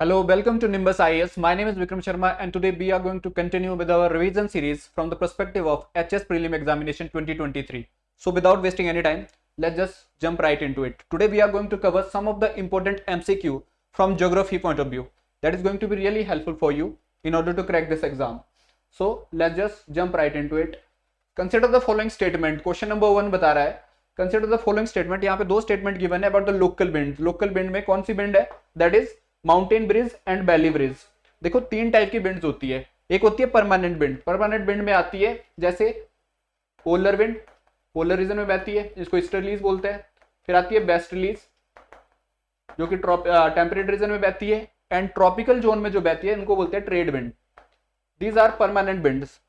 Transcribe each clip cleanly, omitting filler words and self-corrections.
Hello, welcome to Nimbus IAS. My name is Vikram Sharma and today we are going to continue with our revision series from the perspective of HS Prelim Examination 2023. So without wasting any time, let's just jump right into it. Today we are going to cover some of the important MCQ from geography point of view. That is going to be really helpful for you in order to crack this exam. So let's just jump right into it. Consider the following statement. Question number 1 बता रहा है Consider the following statement. यहाँ पे दो statement given है about the local winds. Local wind में कौन सी wind है? That is mountain bridge and valley bridge. देखो तीन टाइप की विंड्स होती है। एक होती है परमानेंट विंड। परमानेंट विंड में आती है जैसे पोलर विंड, पोलर रीजन में बहती है, इसको ईस्टर्लीज बोलते हैं। फिर आती है वेस्टर्लीज जो कि टेम्परेट रीजन में बहती है, एंड ट्रॉपिकल जोन में जो बहती है इनको बोलते हैं trade wind. These are permanent winds.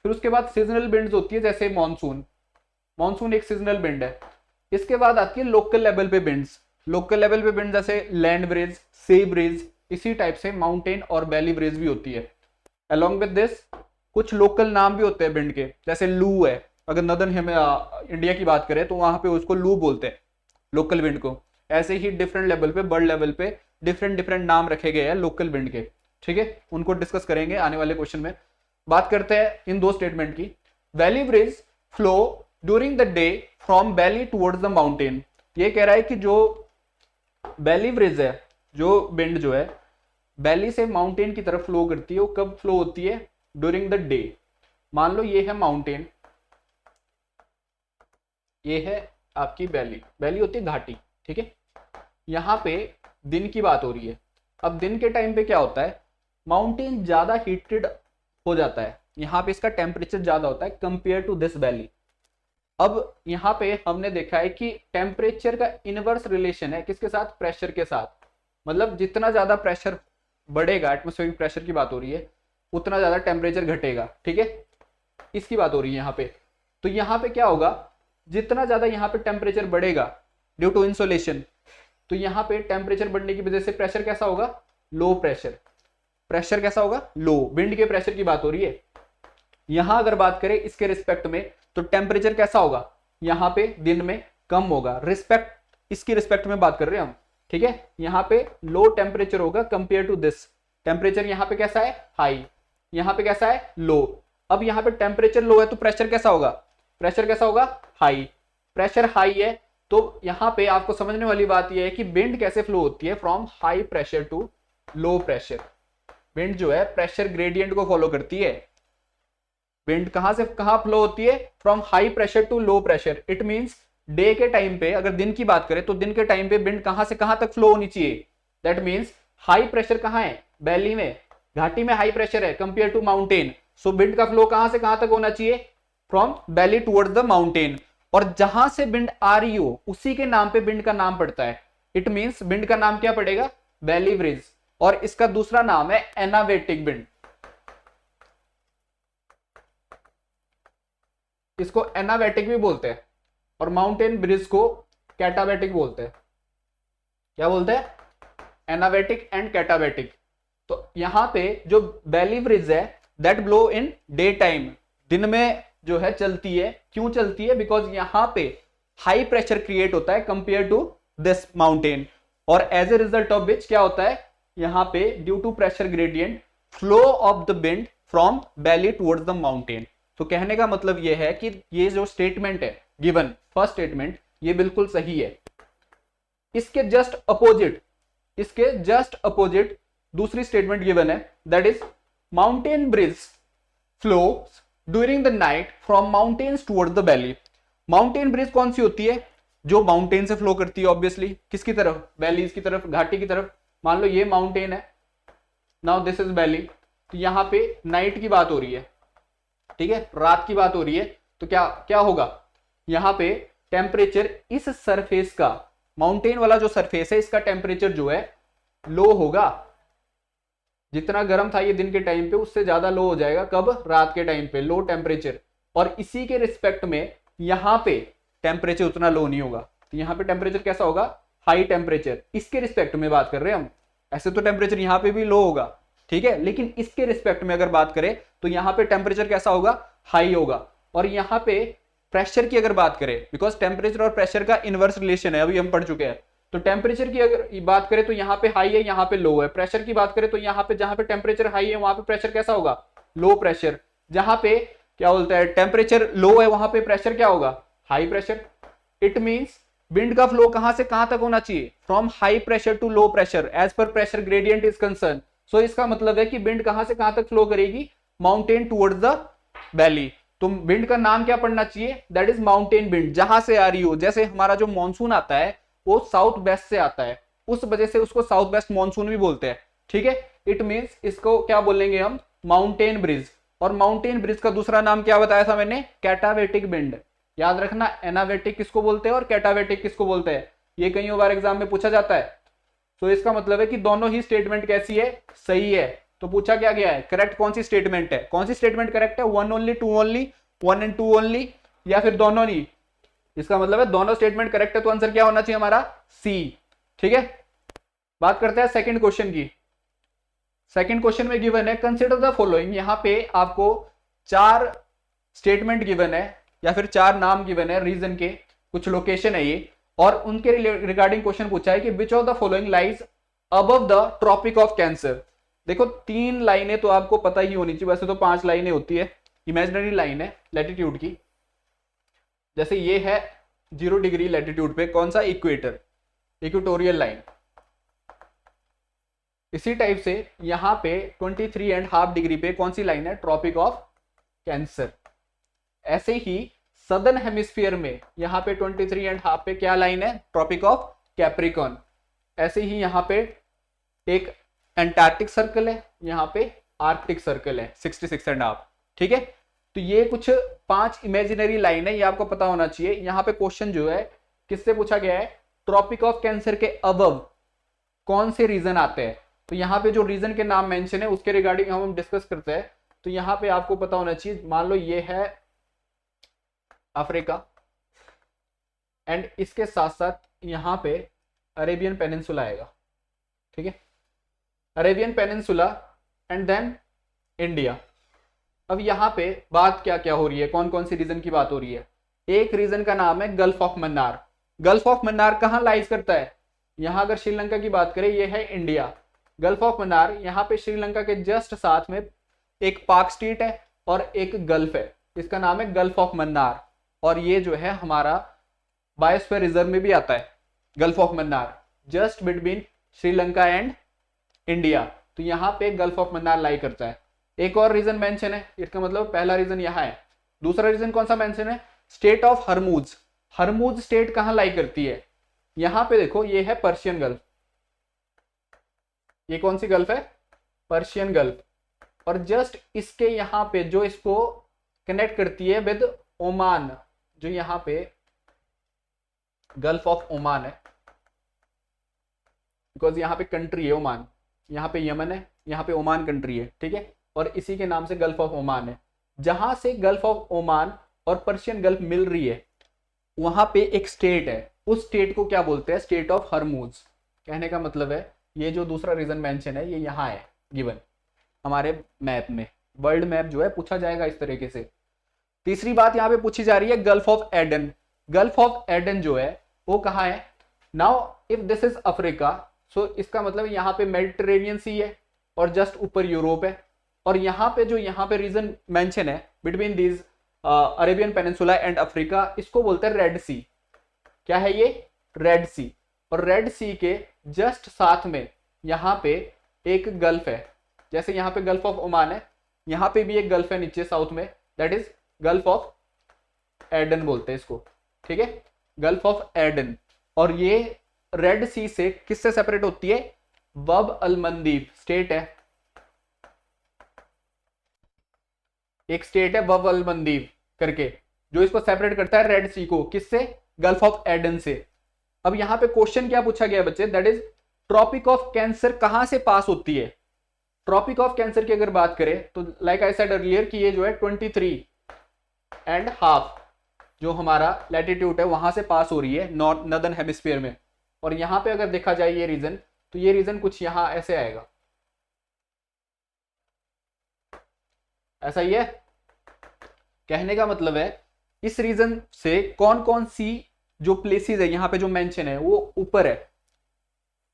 फिर उसके बाद सीजनल विंड्स होती है जैसे मानसून। मानसून एक सीजनल विंड है। इसके बाद आती है लोकल लेवल पे विंड्स। लोकल लेवल पे विंड जैसे लैंड ब्रिज, सी ब्रिज, इसी टाइप से माउंटेन और वैली ब्रिज भी होती है। अलॉन्ग विद दिस कुछ लोकल नाम भी होते हैं विंड के, जैसे लू है। अगर नदर्न इंडिया की बात करें तो वहां पे उसको लू बोलते हैं लोकल विंड को। ऐसे ही डिफरेंट लेवल पे, वर्ल्ड लेवल पे डिफरेंट डिफरेंट नाम रखे गए हैं लोकल विंड के। ठीक है, उनको डिस्कस करेंगे आने वाले क्वेश्चन में। बात करते हैं इन दो स्टेटमेंट की। Valley bridge flow during the day from valley towards the mountain. ये कह रहा है कि जो वैली ब्रिज है, जो विंड जो है वैली से माउंटेन की तरफ फ्लो करती है, वो कब फ्लो होती है? During the day. मान लो ये है माउंटेन, ये है आपकी वैली। वैली होती है घाटी। ठीक है, यहां पे दिन की बात हो रही है। अब दिन के टाइम पे क्या होता है, माउंटेन ज्यादा हीटेड हो जाता है, यहां पे इसका टेम्परेचर ज्यादा होता है कंपेयर टू दिस वैली। अब यहां पे हमने देखा है कि टेम्परेचर का इनवर्स रिलेशन है किसके साथ? प्रेशर के साथ। मतलब जितना ज्यादा प्रेशर बढ़ेगा, एटमॉस्फेरिक प्रेशर की बात हो रही है, उतना ज्यादा टेम्परेचर घटेगा। ठीक है, इसकी बात हो रही है यहाँ पे। तो यहाँ पे क्या होगा, जितना ज्यादा यहाँ पे टेम्परेचर बढ़ेगा ड्यू टू इंसोलेशन, तो यहाँ पे टेम्परेचर बढ़ने की वजह से प्रेशर कैसा होगा? Low pressure. प्रेशर कैसा होगा? लो। विंड के प्रेशर की बात हो रही है। यहां अगर बात करें इसके रिस्पेक्ट में तो टेम्परेचर कैसा होगा? यहाँ पे दिन में कम होगा। इसकी रिस्पेक्ट में बात कर रहे हैं हम। ठीक है, यहाँ पे लो टेम्परेचर होगा कंपेयर टू दिस। टेम्परेचर यहाँ पे कैसा है? हाई। यहाँ पे कैसा है? लो। अब यहाँ पे टेम्परेचर लो है तो प्रेशर कैसा होगा? प्रेशर कैसा होगा? हाई। प्रेशर हाई है तो यहाँ पे आपको समझने वाली बात यह है कि विंड कैसे फ्लो होती है from high pressure to low pressure. Wind जो है प्रेशर ग्रेडियंट को फॉलो करती है। विंड कहां से कहां फ्लो होती है? From high pressure to low pressure. It means day के टाइम पे, अगर दिन की बात करें तो दिन के टाइम पे विंड कहां से कहां तक फ्लो होनी चाहिए? दैट मींस हाई प्रेशर कहां है? वैली में, घाटी में हाई प्रेशर है compare to mountain. So wind का फ्लो कहां से कहां तक होना चाहिए? From valley towards the mountain. और जहां से विंड आ रही हो उसी के नाम पे विंड का नाम पड़ता है। इट मींस विंड का नाम क्या पड़ेगा? Valley bridge. और इसका दूसरा नाम है एनावेटिक विंड। इसको एनावेटिक भी बोलते हैं और माउंटेन ब्रिज को कैटावेटिक बोलते हैं। क्या बोलते हैं? एनावेटिक एंड कैटावेटिक। तो यहां पे जो वैली ब्रिज है that blow in day time, दिन में जो है चलती है। क्यों चलती है? बिकॉज यहां पे हाई प्रेशर क्रिएट होता है कंपेयर टू दिस माउंटेन, और as a result of which क्या होता है, यहां पे due to pressure gradient flow of the wind from valley towards the mountain. तो कहने का मतलब यह है कि ये जो स्टेटमेंट है गिवन, फर्स्ट स्टेटमेंट, ये बिल्कुल सही है। इसके जस्ट अपोजिट दूसरी स्टेटमेंट गिवन है, that is mountain bridge flows during the night from mountains towards the valley. Mountain bridge कौन सी होती है? जो माउंटेन से फ्लो करती है ऑब्वियसली। किसकी तरफ? वैलीज की तरफ, घाटी की तरफ। मान लो ये माउंटेन है, नाउ दिस इज वैली। तो यहां पे नाइट की बात हो रही है, ठीक है, रात की बात हो रही है। तो क्या क्या होगा, यहां पे टेम्परेचर इस सरफेस का, माउंटेन वाला जो सरफेस है, इसका टेम्परेचर जो है लो होगा। जितना गर्म था ये दिन के टाइम पे उससे ज्यादा लो हो जाएगा। कब? रात के टाइम पे, लो टेम्परेचर। और इसी के रिस्पेक्ट में यहां पे टेम्परेचर उतना लो नहीं होगा। तो यहां पे टेम्परेचर कैसा होगा? High temperature. इसके रिस्पेक्ट में बात कर रहे हैं हम। ऐसे तो टेम्परेचर यहां पे भी लो होगा, ठीक है, लेकिन इसके रिस्पेक्ट में अगर बात करें तो यहां पे टेम्परेचर कैसा होगा? हाई होगा। और यहां पे प्रेशर की अगर बात करें, बिकॉज टेम्परेचर और प्रेशर का इनवर्स रिलेशन है, अभी हम पढ़ चुके हैं, तो टेम्परेचर की अगर बात करें तो यहाँ पे हाई है, यहाँ पे लो है। प्रेशर की बात करें तो यहाँ पे जहां पे टेम्परेचर हाई है वहां पे प्रेशर कैसा होगा, लो प्रेशर। जहां पे क्या बोलता है टेम्परेचर लो है वहां पे प्रेशर क्या होगा, high pressure. It means wind का फ्लो कहां से कहां तक होना चाहिए, from high pressure to low pressure as per pressure gradient is concern. So इसका मतलब है कि विंड कहां से कहां तक फ्लो करेगी, माउंटेन टुवर्ड्स द वैली। तो विंड का नाम क्या पढ़ना चाहिए, दैट इज माउंटेन विंड, जहां से आ रही हो। जैसे हमारा जो मानसून आता है वो साउथ वेस्ट से आता है, उस वजह से उसको साउथ वेस्ट मानसून भी बोलते हैं, ठीक है। इट मींस इसको क्या बोलेंगे हम, माउंटेन ब्रिज। और माउंटेन ब्रिज का दूसरा नाम क्या बताया था मैंने, कैटावेटिक विंड। याद रखना, एनावेटिक किसको बोलते हैं और कैटावेटिक किसको बोलते हैं, ये कई बार एग्जाम में पूछा जाता है। तो इसका मतलब है कि दोनों ही स्टेटमेंट कैसी है, सही है। तो पूछा क्या गया है, करेक्ट कौन सी स्टेटमेंट है, कौन सी स्टेटमेंट करेक्ट है, one only, two only, one and two only, या फिर दोनों नहीं। इसका मतलब है दोनों स्टेटमेंट करेक्ट है, तो आंसर क्या होना चाहिए हमारा, सी, ठीक है। बात करते हैं सेकंड क्वेश्चन की। सेकंड क्वेश्चन में गिवन है कंसीडर द फॉलोइंग। यहां पे आपको 4 स्टेटमेंट गिवन है या फिर 4 नाम गिवन है, रीजन के कुछ लोकेशन है ये, और उनके रिगार्डिंग क्वेश्चन पूछा है कि which of the following lies above the Tropic of Cancer. देखो 3 लाइनें तो आपको पता ही होनी चाहिए, वैसे तो 5 लाइनें होती है, इमेजिनरी लाइन है लैटिट्यूड की। जैसे ये है 0 डिग्री लैटिट्यूड पे कौन सा, इक्वेटर, इक्वेटोरियल लाइन। इसी टाइप से यहां पे 23.5 डिग्री पे कौन सी लाइन है, ट्रॉपिक ऑफ कैंसर। ऐसे ही सदर्न हेमिस्फीयर में यहां पे 23.5 पे क्या लाइन है, ट्रॉपिक ऑफ कैप्रिकॉन। ऐसे ही यहां पे एक एंटार्क्टिक सर्कल है, यहां पे आर्कटिक सर्कल है 66.5, ठीक है। तो ये कुछ 5 इमेजिनरी लाइन है, ये आपको पता होना चाहिए। यहां पे क्वेश्चन जो है किससे पूछा गया है, ट्रॉपिक ऑफ कैंसर के अबव कौन से रीजन आते हैं। तो यहाँ पे जो रीजन के नाम मेंशन है उसके रिगार्डिंग हम डिस्कस करते हैं। तो यहाँ पे आपको पता होना चाहिए, मान लो ये है अफ्रीका, एंड इसके साथ साथ यहाँ पे अरेबियन पेनिनसुला आएगा, ठीक है, Arabian peninsula and then India. अब यहाँ पे बात क्या क्या हो रही है, कौन कौन सी रीजन की बात हो रही है। एक रीजन का नाम है gulf of Mannar. Gulf of Mannar कहाँ लाइज करता है, यहाँ अगर श्रीलंका की बात करें ये है इंडिया। गल्फ ऑफ मन्नार यहाँ पे श्रीलंका के जस्ट साथ में एक पाक स्टेट है और एक गल्फ है, इसका नाम है गल्फ ऑफ मन्नार। और ये जो है हमारा बायोस्फीयर रिजर्व में भी आता है, gulf of Mannar just between Sri Lanka and India. तो यहाँ पे गल्फ ऑफ मन्नार लाई करता है। एक और रीजन मेंशन है, इसका मतलब पहला रीजन यहाँ है, दूसरा रीजन कौन सा मेंशन है, स्टेट ऑफ हरमुज। हरमुज स्टेट कहाँ लाई करती है, यहाँ पे देखो ये है पर्शियन गल्फ, ये कौन सी गल्फ है, पर्शियन गल्फ। और जस्ट इसके यहाँ पे जो इसको कनेक्ट करती है विद ओमान, जो यहाँ पे गल्फ ऑफ ओमान है, बिकॉज यहाँ पे कंट्री है ओमान, यहाँ पे यमन है, यहाँ पे ओमान कंट्री है, ठीक है, और इसी के नाम से गल्फ ऑफ ओमान है। जहां से गल्फ ऑफ ओमान और पर्शियन गल्फ मिल रही है वहां पे एक स्टेट है, उस स्टेट को क्या बोलते हैं, स्टेट ऑफ हरमुज। कहने का मतलब है ये जो दूसरा रीजन मेंशन है ये यहाँ है गिवन हमारे मैप में, वर्ल्ड मैप जो है पूछा जाएगा इस तरीके से। तीसरी बात यहाँ पे पूछी जा रही है gulf of Aden. Gulf of Aden जो है वो कहाँ है, now if this is Africa, so इसका मतलब यहाँ पे मेडिटेरेनियन सी है और जस्ट ऊपर यूरोप है। और यहाँ पे जो यहाँ पे रीजन मेंशन है between these Arabian peninsula and Africa, इसको बोलते हैं रेड सी। क्या है ये, रेड सी। और रेड सी के जस्ट साथ में यहाँ पे एक गल्फ है, जैसे यहाँ पे गल्फ ऑफ ओमान है, यहाँ पे भी एक गल्फ है नीचे साउथ में, that is gulf of Aiden बोलते हैं इसको, ठीक है, गल्फ ऑफ एडन। और ये रेड सी से किससे सेपरेट होती है, बब अल मंदीब स्टेट है, एक स्टेट है बब अल मंदीब करके, जो इसको सेपरेट करता है रेड सी को, किससे, गल्फ ऑफ एडन से। अब यहां पे क्वेश्चन क्या पूछा गया बच्चे, that is Tropic of Cancer कहां से पास होती है। ट्रॉपिक ऑफ कैंसर की अगर बात करें तो लाइक आई सेड अर्लियर कि ये जो है 23.5 जो हमारा लैटिट्यूड है वहां से पास हो रही है नॉर्दर्न हेमिस्फीयर में। और यहां पे अगर देखा जाए ये रीजन, तो ये रीजन कुछ यहां ऐसे आएगा, ऐसा ही है। कहने का मतलब है इस रीजन से कौन कौन सी जो प्लेसेस है यहाँ पे जो मेंशन है वो ऊपर है,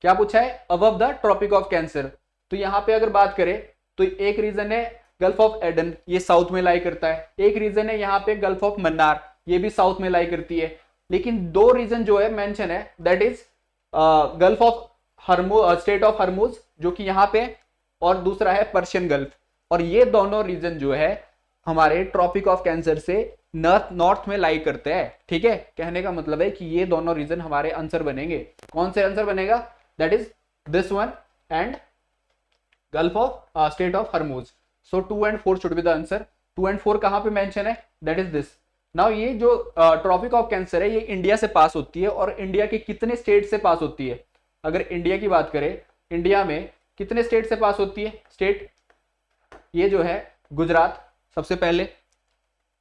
क्या पूछा है, above the Tropic of Cancer. तो यहाँ पे अगर बात करें तो एक रीजन है गल्फ ऑफ एडन, ये साउथ में लाई करता है। एक रीजन है यहाँ पे गल्फ ऑफ मन्नार, ये भी साउथ में लाई करती है। लेकिन दो रीजन जो है मेंशन है, that is gulf of Hormuz, strait of Hormuz जो कि यहाँ पे, और दूसरा है पर्शियन गल्फ। और ये दोनों रीजन जो है हमारे ट्रॉपिक ऑफ कैंसर से नॉर्थ में लाई करते हैं। ठीक है, कहने का मतलब है कि ये दोनों रीजन हमारे आंसर बनेंगे। कौन से आंसर बनेगा, that is this one and gulf of strait of Hormuz. So 2 and 4 should be the answer. 2 and 4 कहां पे मेंशन है, दैट इज दिस। नाउ ये जो ट्रॉपिक ऑफ कैंसर है ये इंडिया से पास होती है, और इंडिया के कितने स्टेट से पास होती है। अगर इंडिया की बात करें, इंडिया में कितने स्टेट से पास होती है, स्टेट ये जो है गुजरात सबसे पहले,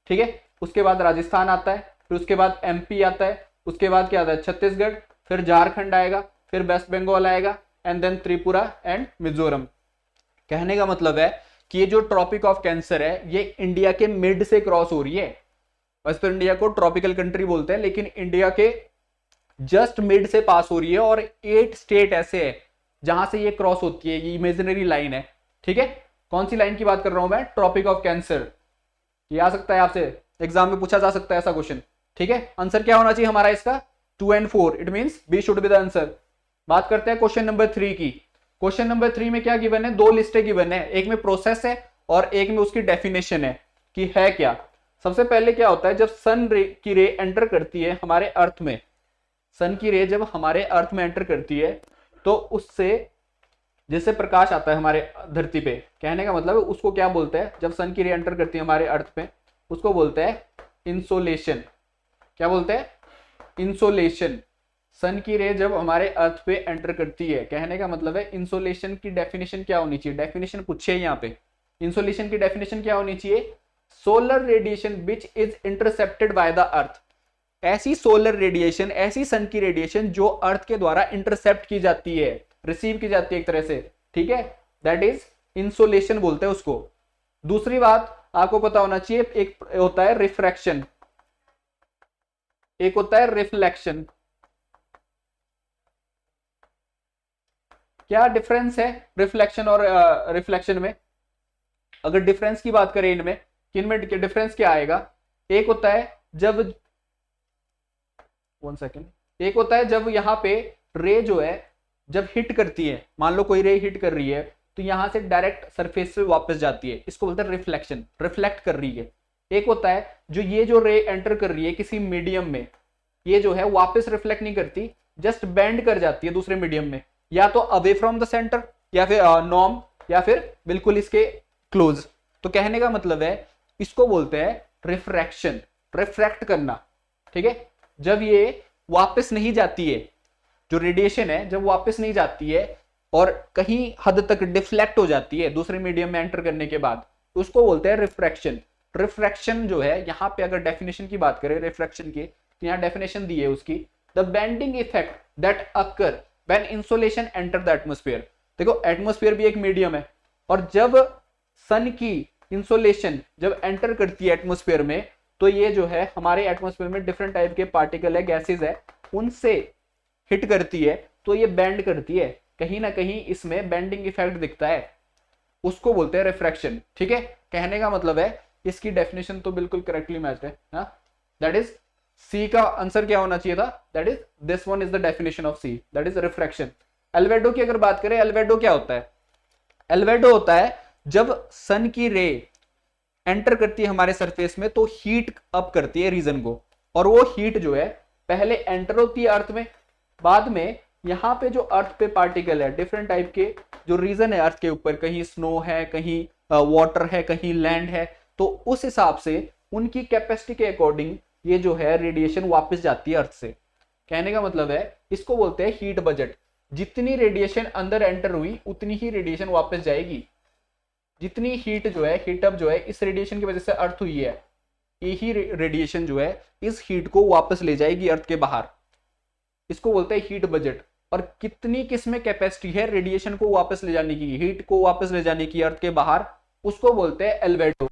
ठीक है, उसके बाद राजस्थान आता है, फिर उसके बाद एमपी आता है, उसके बाद क्या आता है छत्तीसगढ़, फिर झारखंड आएगा, फिर वेस्ट बंगाल आएगा, and then Tripura and Mizoram. कहने का मतलब है कि ये जो ट्रॉपिक ऑफ कैंसर है ये इंडिया के मिड से क्रॉस हो रही है। बस तो इंडिया को ट्रॉपिकल कंट्री बोलते हैं, लेकिन इंडिया के जस्ट मिड से पास हो रही है, और 8 स्टेट ऐसे है जहां से ये क्रॉस होती है, ये इमेजिनरी लाइन है। ठीक है, कौन सी लाइन की बात कर रहा हूं मैं, ट्रॉपिक ऑफ कैंसर। ये आ सकता है आपसे एग्जाम में पूछा जा सकता है ऐसा क्वेश्चन। ठीक है, आंसर क्या होना चाहिए हमारा इसका, 2 and 4, it means B should be the answer. बात करते हैं क्वेश्चन नंबर 3 की। क्वेश्चन नंबर 3 में क्या गिवन है, दो लिस्टें गिवन है, एक में प्रोसेस है और एक में उसकी डेफिनेशन है कि है क्या। सबसे पहले क्या होता है, जब सन की रे एंटर करती है हमारे अर्थ में, सन की रे जब हमारे अर्थ में एंटर करती है तो उससे जैसे प्रकाश आता है हमारे धरती पे, कहने का मतलब है उसको क्या बोलते हैं, जब सन की रे एंटर करती है हमारे अर्थ पे उसको बोलते हैं इंसोलेशन। क्या बोलते हैं, इंसोलेशन। सन की रे जब हमारे अर्थ पे एंटर करती है, कहने का मतलब है इंसोलेशन की डेफिनेशन क्या होनी चाहिए, डेफिनेशन पूछे यहाँ पे। इंसोलेशन की डेफिनेशन क्या होनी चाहिए, solar radiation which is intercepted by the earth. ऐसी सोलर रेडिएशन, ऐसी सन की रेडिएशन जो अर्थ के द्वारा इंटरसेप्ट की जाती है, रिसीव की जाती है एक तरह से। ठीक है, दैट इज इंसोलेशन बोलते हैं उसको। दूसरी बात आपको पता होना चाहिए, एक होता है रिफ्रैक्शन, एक होता है रिफ्लेक्शन। क्या डिफरेंस है रिफ्लेक्शन और रिफ्लेक्शन में। अगर डिफरेंस की बात करें इनमें, किनमें डिफरेंस क्या आएगा, एक होता है जब, 1 सेकेंड, एक होता है जब यहाँ पे रे जो है जब हिट करती है, मान लो कोई रे हिट कर रही है तो यहां से डायरेक्ट सरफेस पे वापस जाती है, इसको बोलते हैं रिफ्लेक्शन, रिफ्लेक्ट कर रही है। एक होता है जो ये जो रे एंटर कर रही है किसी मीडियम में, ये जो है वापस रिफ्लेक्ट नहीं करती, जस्ट बेंड कर जाती है दूसरे मीडियम में, या तो अवे फ्रॉम द सेंटर, या फिर नॉर्म, या फिर बिल्कुल इसके क्लोज। तो कहने का मतलब है इसको बोलते हैं रिफ्रैक्शन, रिफ्रैक्ट करना। ठीक है, जब ये वापस नहीं जाती है, जो रेडिएशन है जब वापस नहीं जाती है और कहीं हद तक डिफ्लेक्ट हो जाती है दूसरे मीडियम में एंटर करने के बाद, उसको बोलते हैं रिफ्रैक्शन। रिफ्रैक्शन जो है यहाँ पे अगर डेफिनेशन की बात करें रिफ्रैक्शन की, तो यहाँ डेफिनेशन दी है उसकी, the bending effect that occur when insolation enter the atmosphere. देखो एटमॉस्फेयर भी एक मीडियम है, और जब सन की इंसोलेशन जब एंटर करती है एटमॉस्फेयर में, तो ये जो है हमारे एटमॉस्फेयर में डिफरेंट टाइप के पार्टिकल है, गैसेज है, उनसे हिट करती है तो ये बेंड करती है, कहीं ना कहीं इसमें बेंडिंग इफेक्ट दिखता है, उसको बोलते हैं रिफ्रैक्शन। ठीक है, कहने का मतलब है इसकी डेफिनेशन तो बिल्कुल करेक्टली मैच्ड है, दैट इज सी का आंसर क्या होना चाहिए था, that is this one is the definition of C, that is refraction. Albedo की अगर बात करें, एल्वेडो क्या होता है, एल्वेडो होता है जब सन की रे एंटर करती है हमारे सरफेस में तो हीट अप करती है रीजन को, और वो हीट जो है पहले एंटर होती है अर्थ में, बाद में यहाँ पे जो अर्थ पे पार्टिकल है डिफरेंट टाइप के, जो रीजन है अर्थ के ऊपर, कहीं स्नो है, कहीं वाटर है, कहीं लैंड है, तो उस हिसाब से उनकी कैपेसिटी के अकॉर्डिंग ये जो है रेडिएशन वापस जाती है अर्थ से। कहने का मतलब है इसको बोलते हैं हीट बजट। जितनी रेडिएशन अंदर एंटर हुई उतनी ही रेडिएशन वापस जाएगी, जितनी हीट जो है, हीट अप जो है इस रेडिएशन की वजह से अर्थ हुई है, यही रेडिएशन जो है इस हीट को वापस ले जाएगी अर्थ के बाहर, इसको बोलते हैं हीट बजट। और कितनी किसमें कैपेसिटी है रेडिएशन को वापस ले जाने की, हीट को वापस ले जाने की अर्थ के बाहर, उसको बोलते हैं एल्वेडो।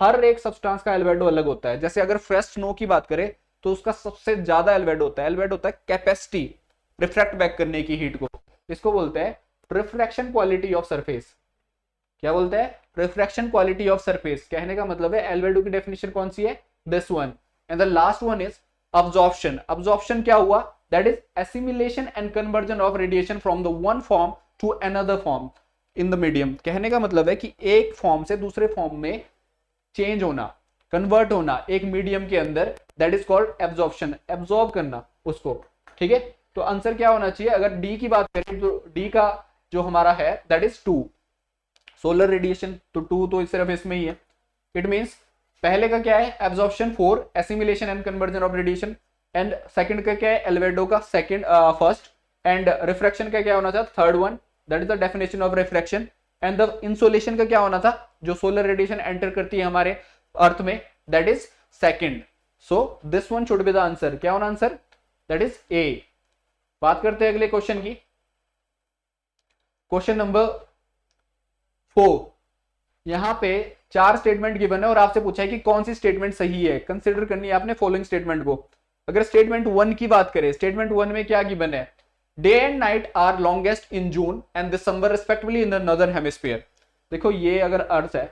हर एक सब्सटेंस का एल्वेडो अलग होता है। जैसे अगर फ्रेश स्नो की बात करें तो उसका सबसे ज्यादा एल्वेडो होता है, एल्वेडो होता है कैपेसिटी रिफ्रैक्ट बैक करने की हीट को, इसको बोलते हैं रिफ्रैक्शन क्वालिटी ऑफ सरफेस। क्या बोलते हैं? Refraction quality of surface. कहने का मतलब है एल्वेडो की डेफिनेशन कौन सी है? This one. And the last one is absorption. Absorption क्या हुआ? That is assimilation and conversion of radiation from the one form to another form in the medium. कहने का मतलब है कि एक फॉर्म से दूसरे फॉर्म में चेंज होना, कन्वर्ट होना एक मीडियम के अंदर, that is called absorption. Absorb करना उसको, ठीक है। तो आंसर क्या होना चाहिए? अगर डी की बात करें तो डी का जो हमारा है दैट इज 2 सोलर रेडिएशन, तो 2 तो सिर्फ इसमें ही है। इट मींस पहले का क्या है? Absorption 4 assimilation and conversion of radiation, and second का क्या है? एल्वेडो का सेकंड फर्स्ट, एंड रिफ्रैक्शन का क्या होना था? Third one, that is the definition of refraction. And the insolation का क्या होना था? जो सोलर रेडिएशन एंटर करती है हमारे अर्थ में, that is second. So this one should be the answer. क्या होना आंसर? That is a. बात करते हैं अगले क्वेश्चन की। Question number 4। यहां पे 4 स्टेटमेंट गिवन है और आपसे पूछा है कि कौन सी स्टेटमेंट सही है। कंसिडर करनी है आपने फॉलोइंग स्टेटमेंट को। अगर स्टेटमेंट 1 की बात करें, स्टेटमेंट 1 में क्या गिवन है? Day and night are longest in June and December respectively in the northern hemisphere. देखो ये अगर अर्थ है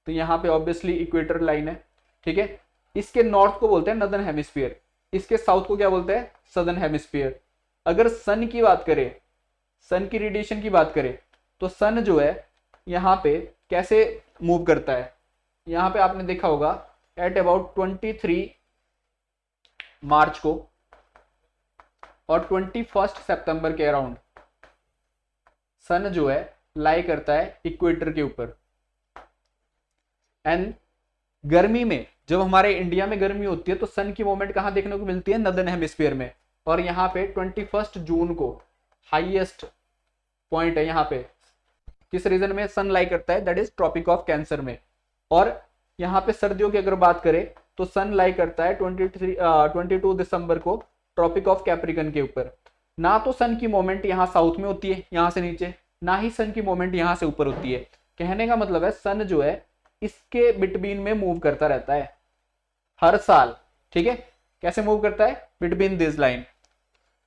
तो यहाँ पे ऑब्वियसली इक्वेटर लाइन है, ठीक है। इसके नॉर्थ को बोलते हैं नॉर्दर्न हेमिस्फीयर, इसके साउथ को क्या बोलते हैं? Southern hemisphere. अगर सन की बात करें, सन की रेडिएशन की बात करें, तो सन जो है यहाँ पे कैसे मूव करता है? यहाँ पे आपने देखा होगा एट अबाउट 23 मार्च को और 21 सितंबर के अराउंड सन जो है लाई करता है इक्वेटर के ऊपर। एंड गर्मी में, जब हमारे इंडिया में गर्मी होती है तो सन की मूवमेंट कहां देखने को मिलती है? नॉर्दर्न हेमिस्फीयर में। और यहाँ पे 21 जून को हाईएस्ट पॉइंट है यहाँ पे। किस रीजन में सन लाई करता है? That is Tropic of Cancer में। और यहाँ पे सर्दियों की अगर बात करें तो सन लाई करता है 22 दिसंबर को ट्रॉपिक ऑफ कैप्रिकन के ऊपर। ना तो सन की मूवमेंट यहाँ साउथ में होती है यहाँ से नीचे, ना ही सन की मूवमेंट यहाँ से ऊपर होती है। कहने का मतलब है सन जो है इसके बिटवीन में मूव करता रहता है हर साल, ठीक है। कैसे मूव करता है? Between this line.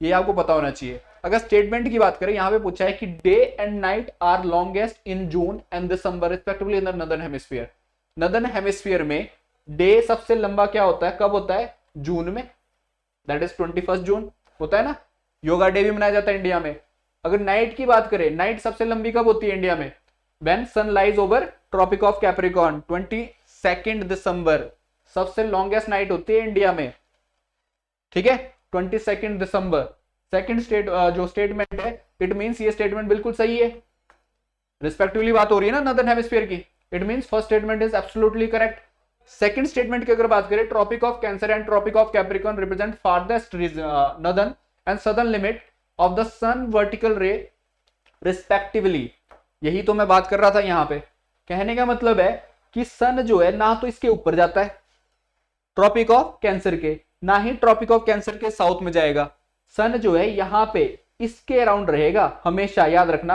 ये आपको पता होना चाहिए। अगर स्टेटमेंट की बात करें, यहां पे पूछा है कि day and night are longest in June and December respectively in the northern hemisphere. Northern hemisphere में डे सबसे लंबा क्या होता है? कब होता है? जून में, दैट इज 21 जून होता है ना। योगा डे भी मनाया जाता है इंडिया में। अगर नाइट की बात करें, नाइट सबसे लंबी कब होती है इंडिया में? When sun lies over Tropic of Capricorn, 22 दिसंबर सबसे लॉन्गेस्ट नाइट होती है इंडिया में, ठीक है। 22 दिसंबर सेकंड जो स्टेटमेंट है, इट मींस ये स्टेटमेंट बिल्कुल सही है। रिस्पेक्टिवली बात हो रही है ना नॉर्दर्न हेमिस्फीयर की। It means first statement is absolutely correct. Second statement की अगर बात करें, Tropic of Cancer and Tropic of Capricorn represent farthest northern and southern limit of the sun vertical ray respectively. यही तो मैं बात कर रहा था यहाँ पे। कहने का मतलब है कि सन जो है ना तो इसके ऊपर जाता है ट्रॉपिक ऑफ कैंसर के, ना ही ट्रॉपिक ऑफ कैंसर के साउथ में जाएगा। सन जो है यहाँ पे इसके अराउंड रहेगा हमेशा। याद रखना,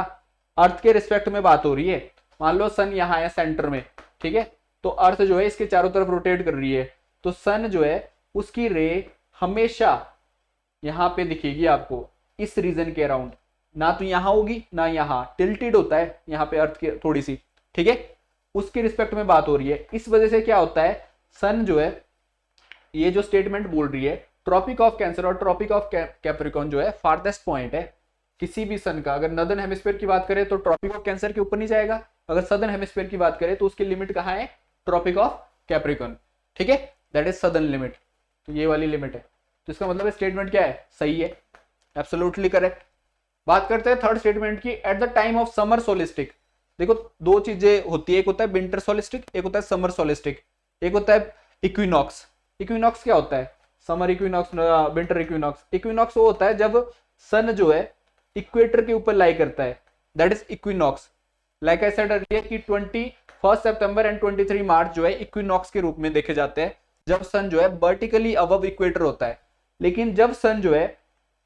अर्थ के रिस्पेक्ट में बात हो रही है। मान लो सन यहाँ है सेंटर में, ठीक है, तो अर्थ जो है इसके चारों तरफ रोटेट कर रही है, तो सन जो है उसकी रे हमेशा यहाँ पे दिखेगी आपको इस रीजन के अराउंड। ना तो यहाँ होगी ना यहाँ, टिल्टेड होता है यहाँ पे अर्थ के थोड़ी सी, ठीक है, उसके रिस्पेक्ट में बात हो रही है। इस वजह से क्या होता है, सन जो है ये जो स्टेटमेंट बोल रही है, ट्रॉपिक ऑफ कैंसर और ट्रॉपिक ऑफ कैप्रिकॉर्न जो है फार्देस्ट पॉइंट है किसी भी सन का। अगर नॉर्दर्न हेमिस्फीयर की बात करें तो ट्रॉपिक ऑफ कैंसर के ऊपर नहीं जाएगा। अगर सदर्न हेमिस्फीयर की बात करें तो उसकी लिमिट कहाँ है? ट्रॉपिक ऑफ कैप्रिकॉर्न, ठीक है, दैट इज सदर्न लिमिट। तो ये वाली लिमिट है। तो इसका मतलब स्टेटमेंट क्या है? सही है, एब्सोल्युटली करेक्ट। बात करते हैं थर्ड स्टेटमेंट की। At the time of summer solstice, देखो दो चीजें होती है, एक होता है विंटर सोलिस्टिक, एक होता है समर सोलिस्टिक, एक होता है इक्विनॉक्स। इक्विनॉक्स क्या होता है? Summer equinox, winter equinox. Equinox वो होता है जब सन जो है इक्वेटर के ऊपर लाई करता है, that is equinox. Like I said earlier कि 21 सितंबर एंड 23 मार्च जो है इक्विनॉक्स के रूप में देखे जाते हैं, जब सन जो है वर्टिकली अबव इक्वेटर होता है। लेकिन जब सन जो है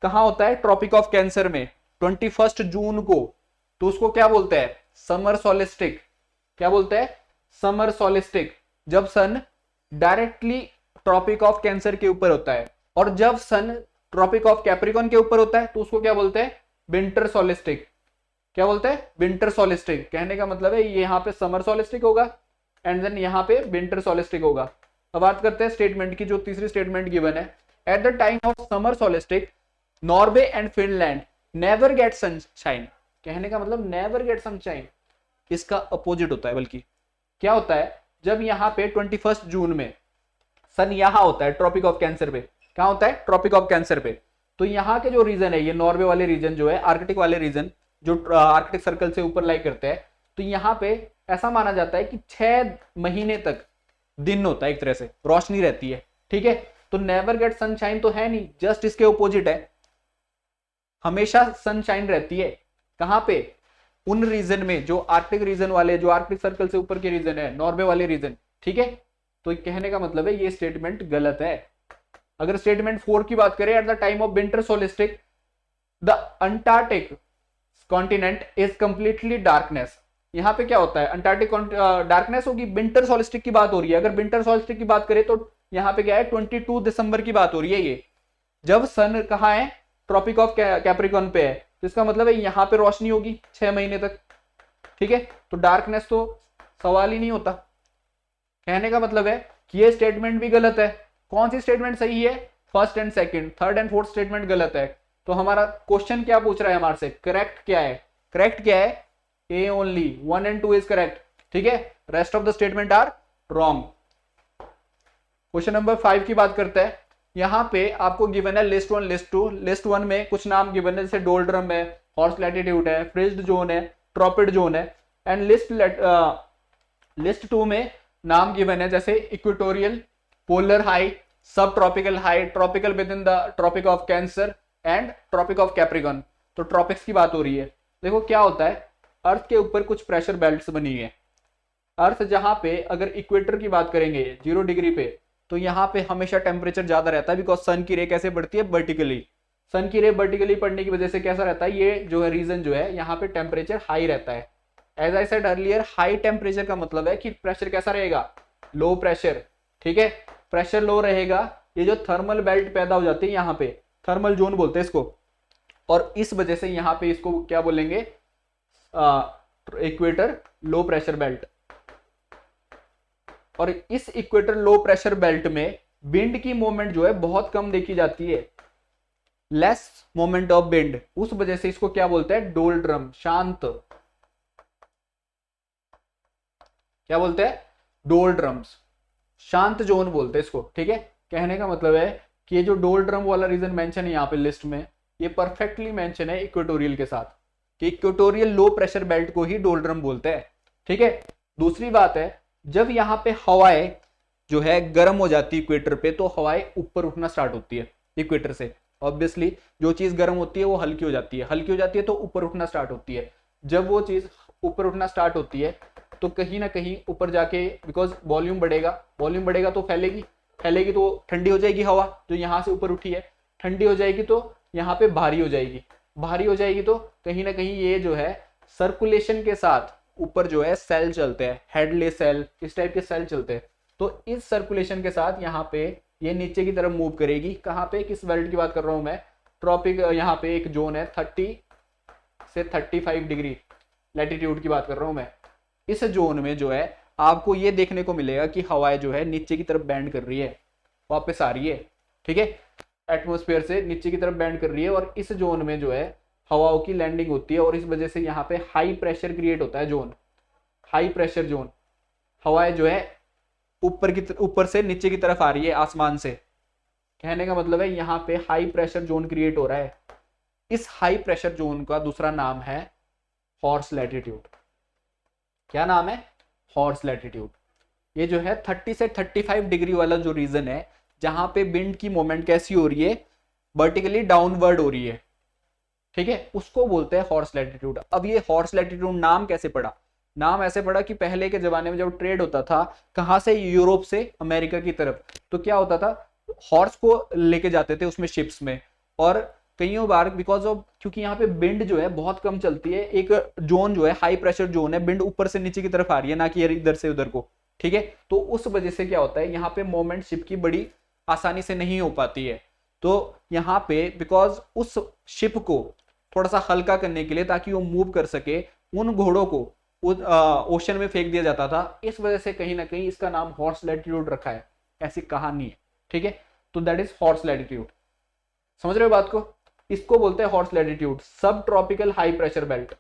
कहां होता है? ट्रॉपिक ऑफ कैंसर में 21 जून को, तो उसको क्या बोलते हैं? समर सोलिस्टिक। क्या बोलते हैं? समर सोलिस्टिक। जब सन डायरेक्टली ट्रॉपिक ऑफ कैंसर के ऊपर होता है। और जब सन ट्रॉपिक ऑफ कैप्रिकॉर्न के ऊपर होता है तो उसको क्या बोलते हैं? विंटर सोलिस्टिक। क्या बोलते हैं? विंटर सोलिस्टिक। कहने का मतलब है ये यहाँ पे समर सोलिस्टिक होगा एंड देन यहाँ पे विंटर सोलिस्टिक होगा। अब बात करते हैं स्टेटमेंट की, जो तीसरी स्टेटमेंट गिवन है, at the time of summer solstice Norway and Finland never get sunshine. कहने का मतलब नेवर गेट सनशाइन इसका अपोजिट होता है, बल्कि क्या होता है, जब यहाँ पे 21 जून में सन यहाँ होता है ट्रॉपिक ऑफ कैंसर पे। कहाँ होता है? ट्रॉपिक ऑफ कैंसर पे। तो यहाँ के जो रीजन है, ये नॉर्वे वाले रीजन जो है, आर्कटिक वाले रीजन जो आर्कटिक सर्कल से ऊपर लाई करते हैं, तो यहाँ पे ऐसा माना जाता है कि 6 महीने तक दिन होता है, एक तरह से रोशनी रहती है। ठीक है, तो नेवर गेट सनशाइन तो है नहीं, जस्ट इसके ओपोजिट है, हमेशा सनशाइन रहती है। कहां पे? उन रीजन में जो आर्कटिक रीजन वाले, जो आर्कटिक सर्कल से ऊपर के रीजन है, नॉर्वे वाले रीजन। ठीक है, तो कहने का मतलब है ये स्टेटमेंट गलत है। अगर स्टेटमेंट 4 की बात करें, at the time of winter solstice the Antarctic continent is completely darkness. यहाँ पे क्या होता है? अंटार्कटिक डार्कनेस होगी। विंटर सोलिस्टिक की बात हो रही है। अगर विंटर सोलिस्टिक की बात करें तो यहाँ पे क्या है? 22 दिसंबर की बात हो रही है, ये जब सन कहाँ है? ट्रॉपिक ऑफ कैप्रिकॉर्न पे है। तो इसका मतलब है यहाँ पे रोशनी होगी 6 महीने तक। ठीक है, तो डार्कनेस तो सवाल ही नहीं होता। कहने का मतलब है कि ये स्टेटमेंट भी गलत है। कौन सी स्टेटमेंट सही है? First and second, third and fourth statement गलत है। तो हमारा क्वेश्चन क्या पूछ रहा है हमारे से? करेक्ट क्या है? करेक्ट क्या है? A only, 1 and 2 is correct. ठीक है, rest of the statement are wrong. Question number 5 की बात करते हैं। यहाँ पे आपको गिवन है लिस्ट 1, लिस्ट 2। लिस्ट 1 में कुछ नाम गिवन है, जैसे डोल्ड्रम है, हॉर्स लैटिट्यूड है, फ्रिज्ड जोन है, ट्रॉपिड जोन है। एंड लिस्ट 2 में नाम गिवन है, जैसे equatorial, polar high, sub tropical high, tropical within the Tropic of Cancer and Tropic of Capricorn. तो ट्रॉपिक्स की बात हो रही है। देखो क्या होता है, अर्थ के ऊपर कुछ प्रेशर बेल्ट्स बनी है। अर्थ जहां पे अगर इक्वेटर की बात करेंगे 0 डिग्री पे, तो यहाँ पे हमेशा टेम्परेचर ज्यादा रहता है, बिकॉज सन की रे कैसे बढ़ती है? वर्टिकली। सन की रे वर्टिकली पड़ने की वजह से कैसा रहता है? ये जो है रीजन जो है, यहाँ पे टेम्परेचर हाई रहता है। As I said earlier, high temperature का मतलब है कि प्रेशर कैसा रहेगा? Low pressure. ठीक है, प्रेशर लो रहेगा। ये जो थर्मल बेल्ट पैदा हो जाती है यहाँ पे, थर्मल जोन बोलते हैं इसको, और इस वजह से यहाँ पे इसको क्या बोलेंगे? Equator low pressure belt. और इस इक्वेटर लो प्रेशर बेल्ट में विंड की मूवमेंट जो है बहुत कम देखी जाती है, लेस मोमेंट ऑफ विंड। उस वजह से इसको क्या बोलते हैं? डोल्ड्रम, शांत। क्या बोलते हैं? डोल्ड्रम्स, शांत जोन बोलते हैं इसको। ठीक है, कहने का मतलब है कि ये जो डोल्ड्रम वाला रीजन मेंशन है यहाँ पे लिस्ट में, ये परफेक्टली मेंशन है इक्वेटोरियल के साथ, कि इक्वेटोरियल लो प्रेशर बेल्ट को ही डोल्ड्रम बोलते हैं। ठीक है, दूसरी बात है, जब यहाँ पे हवाएं जो है गर्म हो जाती है इक्वेटर पे, तो हवाएं ऊपर उठना स्टार्ट होती है इक्वेटर से। ऑब्वियसली जो चीज गर्म होती है वो हल्की हो जाती है, हल्की हो जाती है तो ऊपर उठना स्टार्ट होती है। जब वो चीज ऊपर उठना स्टार्ट होती है तो कहीं ना कहीं ऊपर जाके, बिकॉज वॉल्यूम बढ़ेगा, वॉल्यूम बढ़ेगा तो फैलेगी, फैलेगी तो ठंडी हो जाएगी हवा जो यहाँ से ऊपर उठी है, ठंडी हो जाएगी तो यहाँ पे भारी हो जाएगी, भारी हो जाएगी तो कहीं ना कहीं ये जो है सर्कुलेशन के साथ ऊपर जो है सेल चलते हैं, हेडले सेल, इस टाइप के सेल चलते हैं। तो इस सर्कुलेशन के साथ यहाँ पे ये नीचे की तरफ मूव करेगी। कहाँ पे? किस बेल्ट की बात कर रहा हूँ मैं? ट्रॉपिक, यहाँ पे एक जोन है 30 से 35 डिग्री लैटिट्यूड की बात कर रहा हूँ मैं। इस जोन में जो है आपको ये देखने को मिलेगा कि हवाएं जो है नीचे की तरफ बैंड कर रही है, वापस आ रही है। ठीक है, एटमोस्फेयर से नीचे की तरफ बैंड कर रही है, और इस जोन में जो है हवाओं की लैंडिंग होती है, और इस वजह से यहाँ पे हाई प्रेशर क्रिएट होता है, जोन, हाई प्रेशर जोन। हवाएं जो है ऊपर से नीचे की तरफ आ रही है आसमान से। कहने का मतलब है यहाँ पे हाई प्रेशर जोन क्रिएट हो रहा है। इस हाई प्रेशर जोन का दूसरा नाम है हॉर्स लैटिट्यूड। क्या नाम है? Horse latitude. ये जो है 30 से 35 डिग्री वाला जो रीजन है, जहां पे विंड की मोमेंट कैसी हो रही है? वर्टिकली डाउनवर्ड हो रही है। ठीक है, उसको बोलते हैं हॉर्स लैटिट्यूड। अब ये हॉर्स लैटिट्यूड नाम कैसे पड़ा? नाम ऐसे पड़ा कि पहले के जमाने में जब ट्रेड होता था, कहां से? यूरोप से अमेरिका की तरफ, तो क्या होता था, हॉर्स को लेके जाते थे उसमें शिप्स में, और कईयों बार बिकॉज ऑफ, क्योंकि यहाँ पे विंड जो है बहुत कम चलती है, एक जोन जो है हाई प्रेशर जोन है, विंड ऊपर से नीचे की तरफ आ रही है, ना कि इधर से उधर को। ठीक है, तो उस वजह से क्या होता है, यहाँ पे मोमेंट शिप की बड़ी आसानी से नहीं हो पाती है। तो यहाँ पे बिकॉज उस शिप को थोड़ा सा हल्का करने के लिए, ताकि वो मूव कर सके, उन घोड़ों को ओशन में फेंक दिया जाता था। इस वजह से कहीं ना कहीं इसका नाम हॉर्स लैटिट्यूड रखा है, ऐसी कहानी है, ठीक है। तो दैट इज हॉर्स लैटिट्यूड। समझ रहे हो बात को? इसको बोलते हैं हॉर्स लैटिट्यूड। सब tropical high pressure belt,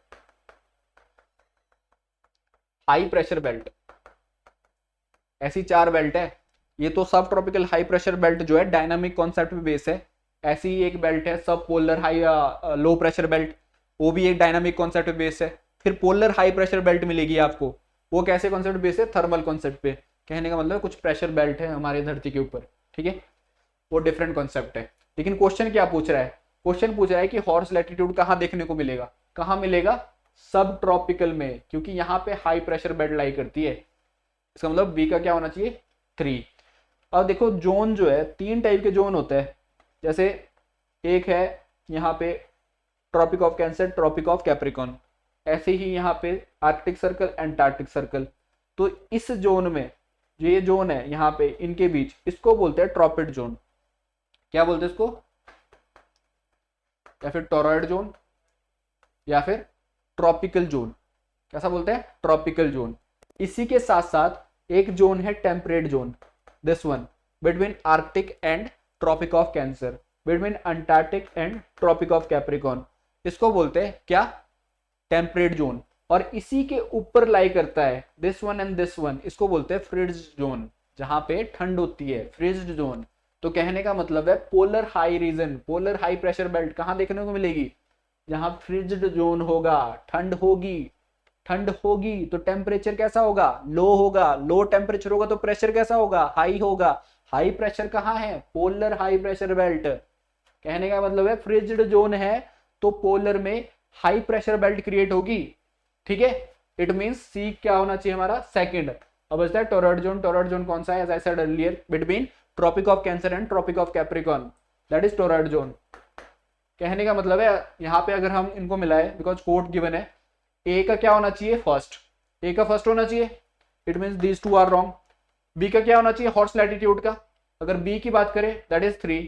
high pressure belt, ऐसी 4 बेल्ट है। ये तो सब ट्रॉपिकल हाई प्रेशर बेल्ट जो है डायनामिक कॉन्सेप्ट पे बेस है। ऐसी ही एक बेल्ट है सब polar high low pressure belt, वो भी एक डायनामिक कॉन्सेप्ट पे बेस है। फिर पोलर हाई प्रेशर बेल्ट मिलेगी आपको, वो कैसे कॉन्सेप्ट बेस है? थर्मल कॉन्सेप्ट पे। कहने का मतलब कुछ प्रेशर बेल्ट है हमारी धरती के ऊपर, ठीक है, वो डिफरेंट कॉन्सेप्ट है। लेकिन क्वेश्चन क्या पूछ रहा है? क्वेश्चन पूछ रहा है कि हॉर्स लैटिट्यूड कहाँ देखने को मिलेगा? कहाँ मिलेगा? सब ट्रॉपिकल में, क्योंकि यहाँ पे हाई प्रेशर बेल्ट लाई करती है। इसका मतलब बी का क्या होना चाहिए? 3। अब देखो जोन जो है, 3 टाइप के जोन होते हैं। जैसे एक है यहाँ पे Tropic of Cancer, Tropic of Capricorn, ऐसे ही यहाँ पे आर्कटिक सर्कल, एंटार्क्टिक सर्कल। तो इस जोन में जो ये जोन है यहाँ पे इनके बीच, इसको बोलते हैं ट्रॉपिड जोन। क्या बोलते हैं इसको? या फिर टोरॉइड जोन, या फिर ट्रॉपिकल जोन। कैसा बोलते हैं? Tropical zone. इसी के साथ साथ एक जोन है temperate zone, this one between Arctic and Tropic of Cancer, between Antarctic and Tropic of Capricorn. इसको बोलते हैं क्या? Temperate zone. और इसी के ऊपर लाई करता है this one and this one, इसको बोलते हैं फ्रिज्ड जोन, जहां पे ठंड होती है, फ्रिज्ड जोन। तो कहने का मतलब है polar high region, polar high pressure belt कहां देखने को मिलेगी? जहां फ्रिज्ड जोन होगा, ठंड होगी। ठंड होगी तो टेम्परेचर कैसा होगा? लो होगा। लो टेम्परेचर होगा तो प्रेशर कैसा होगा? हाई होगा। हाई प्रेशर कहाँ है? Polar high pressure belt. कहने का मतलब है फ्रिज्ड जोन है तो पोलर में हाई प्रेशर बेल्ट क्रिएट होगी, ठीक है। इट मींस सी क्या होना चाहिए हमारा? सेकंड। अब बचता है टोरॉइड जोन। टोरॉइड जोन कौन सा है? As I said earlier, between Tropic of Cancer and Tropic of Capricorn, that is torrid zone. कहने का मतलब है यहाँ पे अगर हम इनको मिलाए, बिकॉज कोड गिवन है, ए का क्या होना चाहिए? फर्स्ट। ए का फर्स्ट होना चाहिए, it means these two are wrong. B का क्या होना चाहिए? हॉर्स लैटिट्यूड का। अगर बी की बात करें दैट इज 3,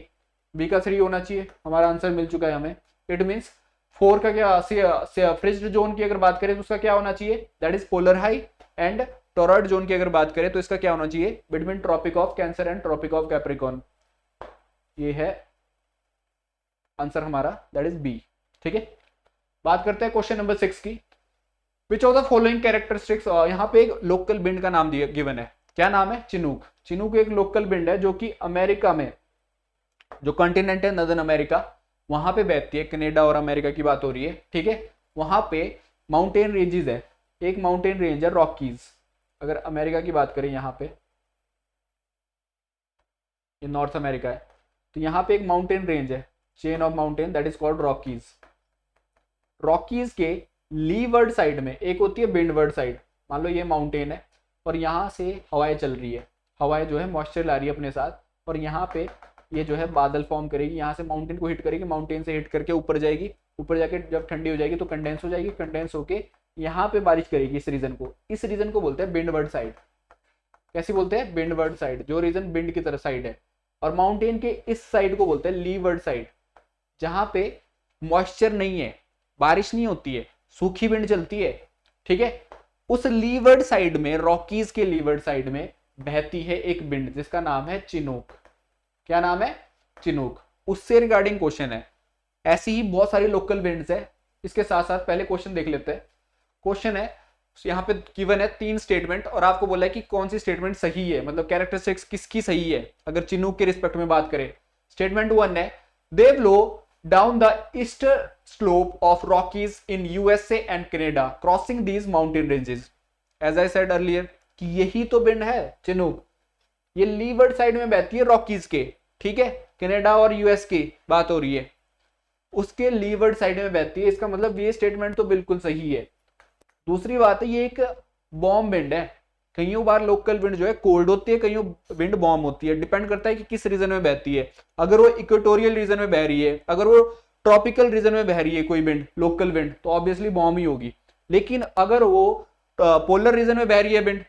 बी का 3 होना चाहिए। हमारा आंसर मिल चुका है हमें। इट मींस 4 का क्या? फ्रिज्ड जोन की अगर बात करें तो उसका क्या होना चाहिए? That is polar high. And torrid zone की अगर बात करें तो इसका क्या होना चाहिए? Between Tropic of Cancer and Tropic of Capricorn. ये है आंसर हमारा, दैट इज बी, ठीक है। बात करते हैं क्वेश्चन नंबर 6 की। विच ऑफ द फॉलोइंग कैरेक्टरिस्टिक्स, यहाँ पे एक लोकल बिंड का नाम दिया गिवन है। क्या नाम है? चिनूक। चिनूक एक लोकल बिंड है जो कि अमेरिका में, जो कॉन्टिनेंट है नदर्न अमेरिका, वहां पे बहती है। कनाडा और अमेरिका की बात हो रही है, ठीक है। वहां पे माउंटेन रेंजेस है। एक माउंटेन रेंज है रॉकीज। अगर अमेरिका की बात करें, यहाँ पे ये नॉर्थ अमेरिका है, तो यहाँ पे एक माउंटेन रेंज है, chain of mountain, that is called Rockies. Rockies के लीवर्ड साइड में एक होती है विंडवर्ड साइड। मान लो ये माउंटेन है और यहाँ से हवाएं चल रही है, हवाएं जो है मॉइस्चर ला रही है अपने साथ, और यहाँ पे ये जो है बादल फॉर्म करेगी, यहाँ से माउंटेन को हिट करेगी, माउंटेन से हिट करके ऊपर जाएगी, ऊपर जाके जब ठंडी हो जाएगी तो कंडेंस हो जाएगी, कंडेंस होके यहाँ पे बारिश करेगी। इस रीजन को, इस रीजन को बोलते हैं विंडवर्ड साइड। कैसी बोलते हैं? विंडवर्ड साइड, जो रीजन विंड की तरफ साइड है। और माउंटेन के इस साइड को बोलते हैं लीवर्ड साइड, जहां पे मॉइस्चर नहीं है, बारिश नहीं होती है, सूखी विंड चलती है, ठीक है। उस लीवर्ड साइड में, रॉकीज के लीवर्ड साइड में बहती है एक विंड जिसका नाम है चिनूक। क्या नाम है? चिनूक। उससे रिगार्डिंग क्वेश्चन है। ऐसी ही बहुत सारी लोकल विंड्स है। इसके साथ साथ पहले क्वेश्चन देख लेते हैं। क्वेश्चन है, यहाँ पे गिवन है 3 स्टेटमेंट और आपको बोला है कि कौन सी स्टेटमेंट सही है, मतलब कैरेक्टरिस्टिक्स किसकी सही है अगर चिनूक के रिस्पेक्ट में बात करें। स्टेटमेंट 1 है, they blow down the eastern slope of Rockies in USA and Canada crossing these mountain ranges. As I said earlier कि यही तो विंड है चिनूक। ये लीवर्ड साइड में बहती है रॉकीज के, ठीक है, कनाडा और यूएस की बात हो रही है, उसके लीवर्ड साइड में बहती है। इसका मतलब ये स्टेटमेंट तो बिल्कुल सही है। दूसरी बात है, ये एक बॉम्ब विंड है। कईयों बार लोकल विंड जो है कोल्ड होती है, कईयों विंड बॉम्ब होती है, डिपेंड करता है कि किस रीजन में बहती है। अगर वो इक्वेटोरियल रीजन में बह रही है, अगर वो ट्रॉपिकल रीजन में बह रही है कोई विंड, लोकल विंड, तो ऑब्वियसली बॉम्ब ही होगी। लेकिन अगर वो पोलर रीजन में बह रही है विंड,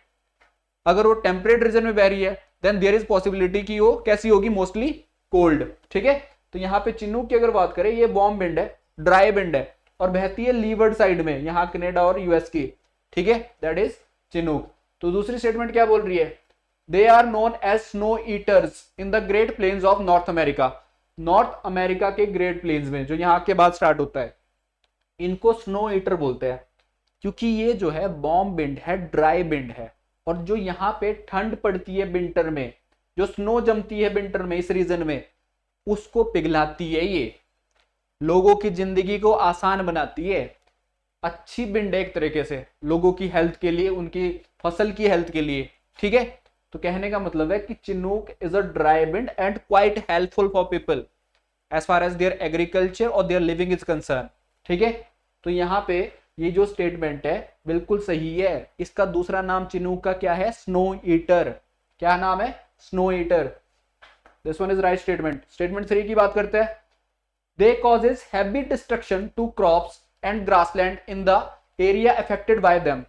अगर वो टेम्परेट रीजन में बह रही है, देन देयर इज पॉसिबिलिटी कि वो कैसी होगी? मोस्टली कोल्ड, ठीक है। तो यहाँ पे चिनूक की अगर बात करें, ये बॉम्ब विंड है, ड्राई विंड है और बहती है लीवर्ड साइड में, यहाँ कनाडा और यूएस की, ठीक है, दैट इज चिनूक। तो दूसरी स्टेटमेंट क्या बोल रही है, they are known as snow eaters in the Great Plains of North America. North America के ग्रेट प्लेन्स में, जो यहाँ के बाद स्टार्ट होता है, इनको स्नो ईटर बोलते हैं, क्योंकि ये जो है वार्म विंड है, ड्राई विंड है, और जो यहाँ पे ठंड पड़ती है विंटर में, जो स्नो जमती है विंटर में इस रीजन में, उसको पिघलाती है, ये लोगों की जिंदगी को आसान बनाती है। अच्छी विंड है एक तरीके से लोगों की हेल्थ के लिए, उनकी फसल की हेल्थ के लिए, ठीक है। तो कहने का मतलब है कि chinook is a dry wind and quite helpful for people as far as their agriculture और देयर लिविंग इज कंसर्न, ठीक है। तो यहाँ पे ये जो स्टेटमेंट है बिल्कुल सही है। इसका दूसरा नाम चिनूक का क्या है, स्नो ईटर। क्या नाम है, snow eater. This one is right statement. Statement 3 की बात करते हैं, they causes heavy destruction to crops and grassland in the area affected by them.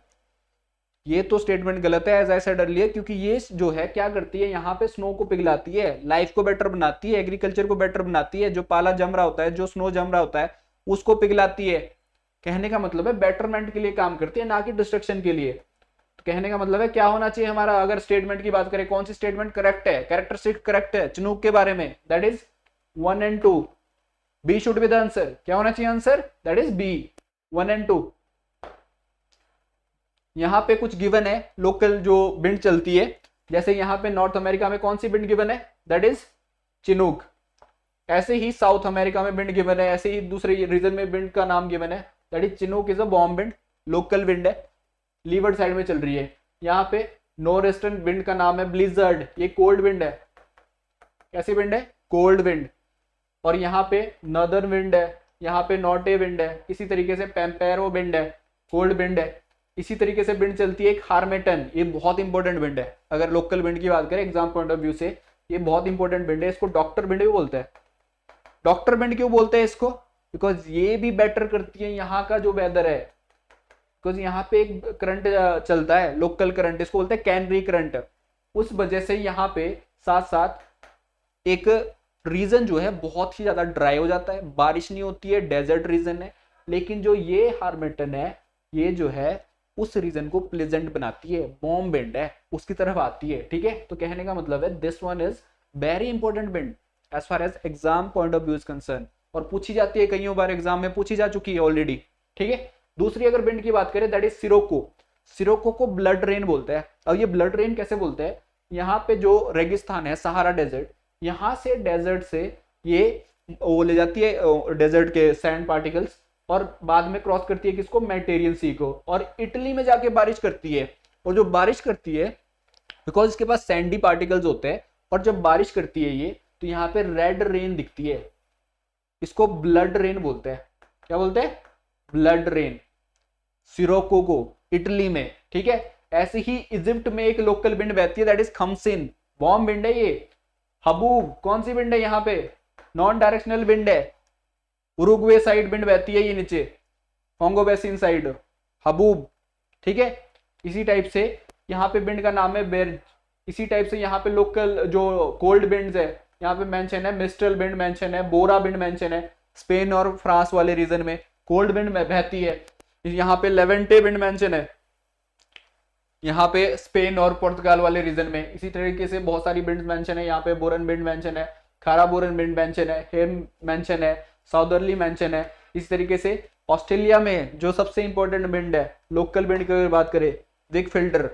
ये तो स्टेटमेंट गलत है एज आई सेड अर्लियर, क्योंकि ये जो है क्या करती है, यहाँ पे स्नो को पिघलाती है, लाइफ को बेटर बनाती है, एग्रीकल्चर को बेटर बनाती है, जो पाला जम रहा होता है, जो स्नो जम रहा होता है, उसको पिघलाती है। कहने का मतलब है बेटरमेंट के लिए काम करती है, ना कि डिस्ट्रक्शन के लिए। तो कहने का मतलब है क्या होना चाहिए हमारा, अगर स्टेटमेंट की बात करें, कौन सी स्टेटमेंट करेक्ट है, कैरेक्टरिस्टिक करेक्ट है चिनूक के बारे में, that is 1 and 2। B should be the answer. क्या होना चाहिए answer, that is B, 1 and 2। यहां पे कुछ गिवन है, लोकल जो विंड चलती है, जैसे यहां पे नॉर्थ अमेरिका में कौन सी विंड गिवन है, दैट इज चिनूक। ऐसे ही साउथ अमेरिका में विंड गिवन है, ऐसे ही दूसरे रीजन में विंड का नाम गिवन है, that is Chinook is a warm wind, local wind है, लीवर्ड साइड में चल रही है। यहाँ पे नॉर्थ ईस्टर्न विंड का नाम है ब्लिजर्ड, ये कोल्ड विंड है। कैसी विंड है, कोल्ड विंड। और यहाँ पे नॉर्दर्न विंड है, यहाँ पे नॉर्टे विंड है, इसी तरीके से पेम्पेरो विंड है, कोल्ड विंड है। इसी तरीके से विंड चलती है एक हार्मेटन, ये बहुत इंपॉर्टेंट विंड है। अगर लोकल विंड की बात करें एग्जाम पॉइंट ऑफ व्यू से, ये बहुत इंपॉर्टेंट विंड है, इसको डॉक्टर विंड भी बोलते हैं। डॉक्टर विंड क्यों बोलते हैं इसको, बिकॉज ये भी बेटर करती है यहाँ का जो वेदर है, बिकॉज यहाँ पे एक करंट चलता है, लोकल करंट, इसको बोलते हैं कैनरी करंट। उस वजह से यहाँ पे साथ साथ एक रीजन जो है बहुत ही ज्यादा ड्राई हो जाता है, बारिश नहीं होती है, डेजर्ट रीजन है। लेकिन जो ये हार्मेटन है, ये जो है उस रीजन को प्लेजेंट बनाती है, वार्म विंड है, उसकी तरफ आती है, ठीक है। तो कहने का मतलब है this one is very important wind as far as exam point of view is concern, और पूछी जाती है, कईयों बार एग्जाम में पूछी जा चुकी है ऑलरेडी, ठीक है। दूसरी अगर विंड की बात करें, दैट इज सिरोको। सिरोको को ब्लड रेन बोलते हैं। अब ये ब्लड रेन कैसे बोलते हैं, यहाँ पे जो रेगिस्तान है, सहारा डेजर्ट, यहाँ से डेजर्ट से ये वो ले जाती है डेजर्ट के सैंड पार्टिकल्स, और बाद में क्रॉस करती है किसको, मेडिटेरियन सी को, और इटली में जाके बारिश करती है। और जो बारिश करती है, बिकॉज इसके पास सैंडी पार्टिकल्स होते हैं, और जब बारिश करती है ये, तो यहाँ पे रेड रेन दिखती है, इसको ब्लड रेन बोलते हैं। क्या बोलते हैं, ब्लड रेन। सिरोको को इटली में, ठीक है। ऐसे ही इजिप्ट में एक लोकल विंड बहती है, दैट इज खमसिन, वार्म विंड है ये। हबूब कौन सी विंड है, यहाँ पे नॉन डायरेक्शनल विंड है, उरुग्वे साइड विंड बहती है ये नीचे, कॉन्गो बेसिन साइड, हबूब, ठीक है। इसी टाइप से यहाँ पे विंड का नाम है बेर्ज। इसी टाइप से यहाँ पे लोकल जो कोल्ड विंड्स है, यहाँ पे मेंशन है मिस्ट्रल विंड मेंशन है, बोरा विंड मेंशन है, स्पेन और फ्रांस वाले रीजन में कोल्ड विंड में बहती है। यहाँ पे लेवेंटे विंड मेंशन है, यहाँ पे स्पेन और पुर्तगाल वाले रीजन में। इसी तरीके से बहुत सारी विंड्स मेंशन है, यहाँ पे बोरन विंड मेंशन है, खारा बोरन विंड मेंशन है, हेम मेंशन है, साउदर्ली मेंशन है। इस तरीके से ऑस्ट्रेलिया में जो सबसे इंपॉर्टेंट विंड है लोकल विंड की अगर बात करें, विग फिल्टर।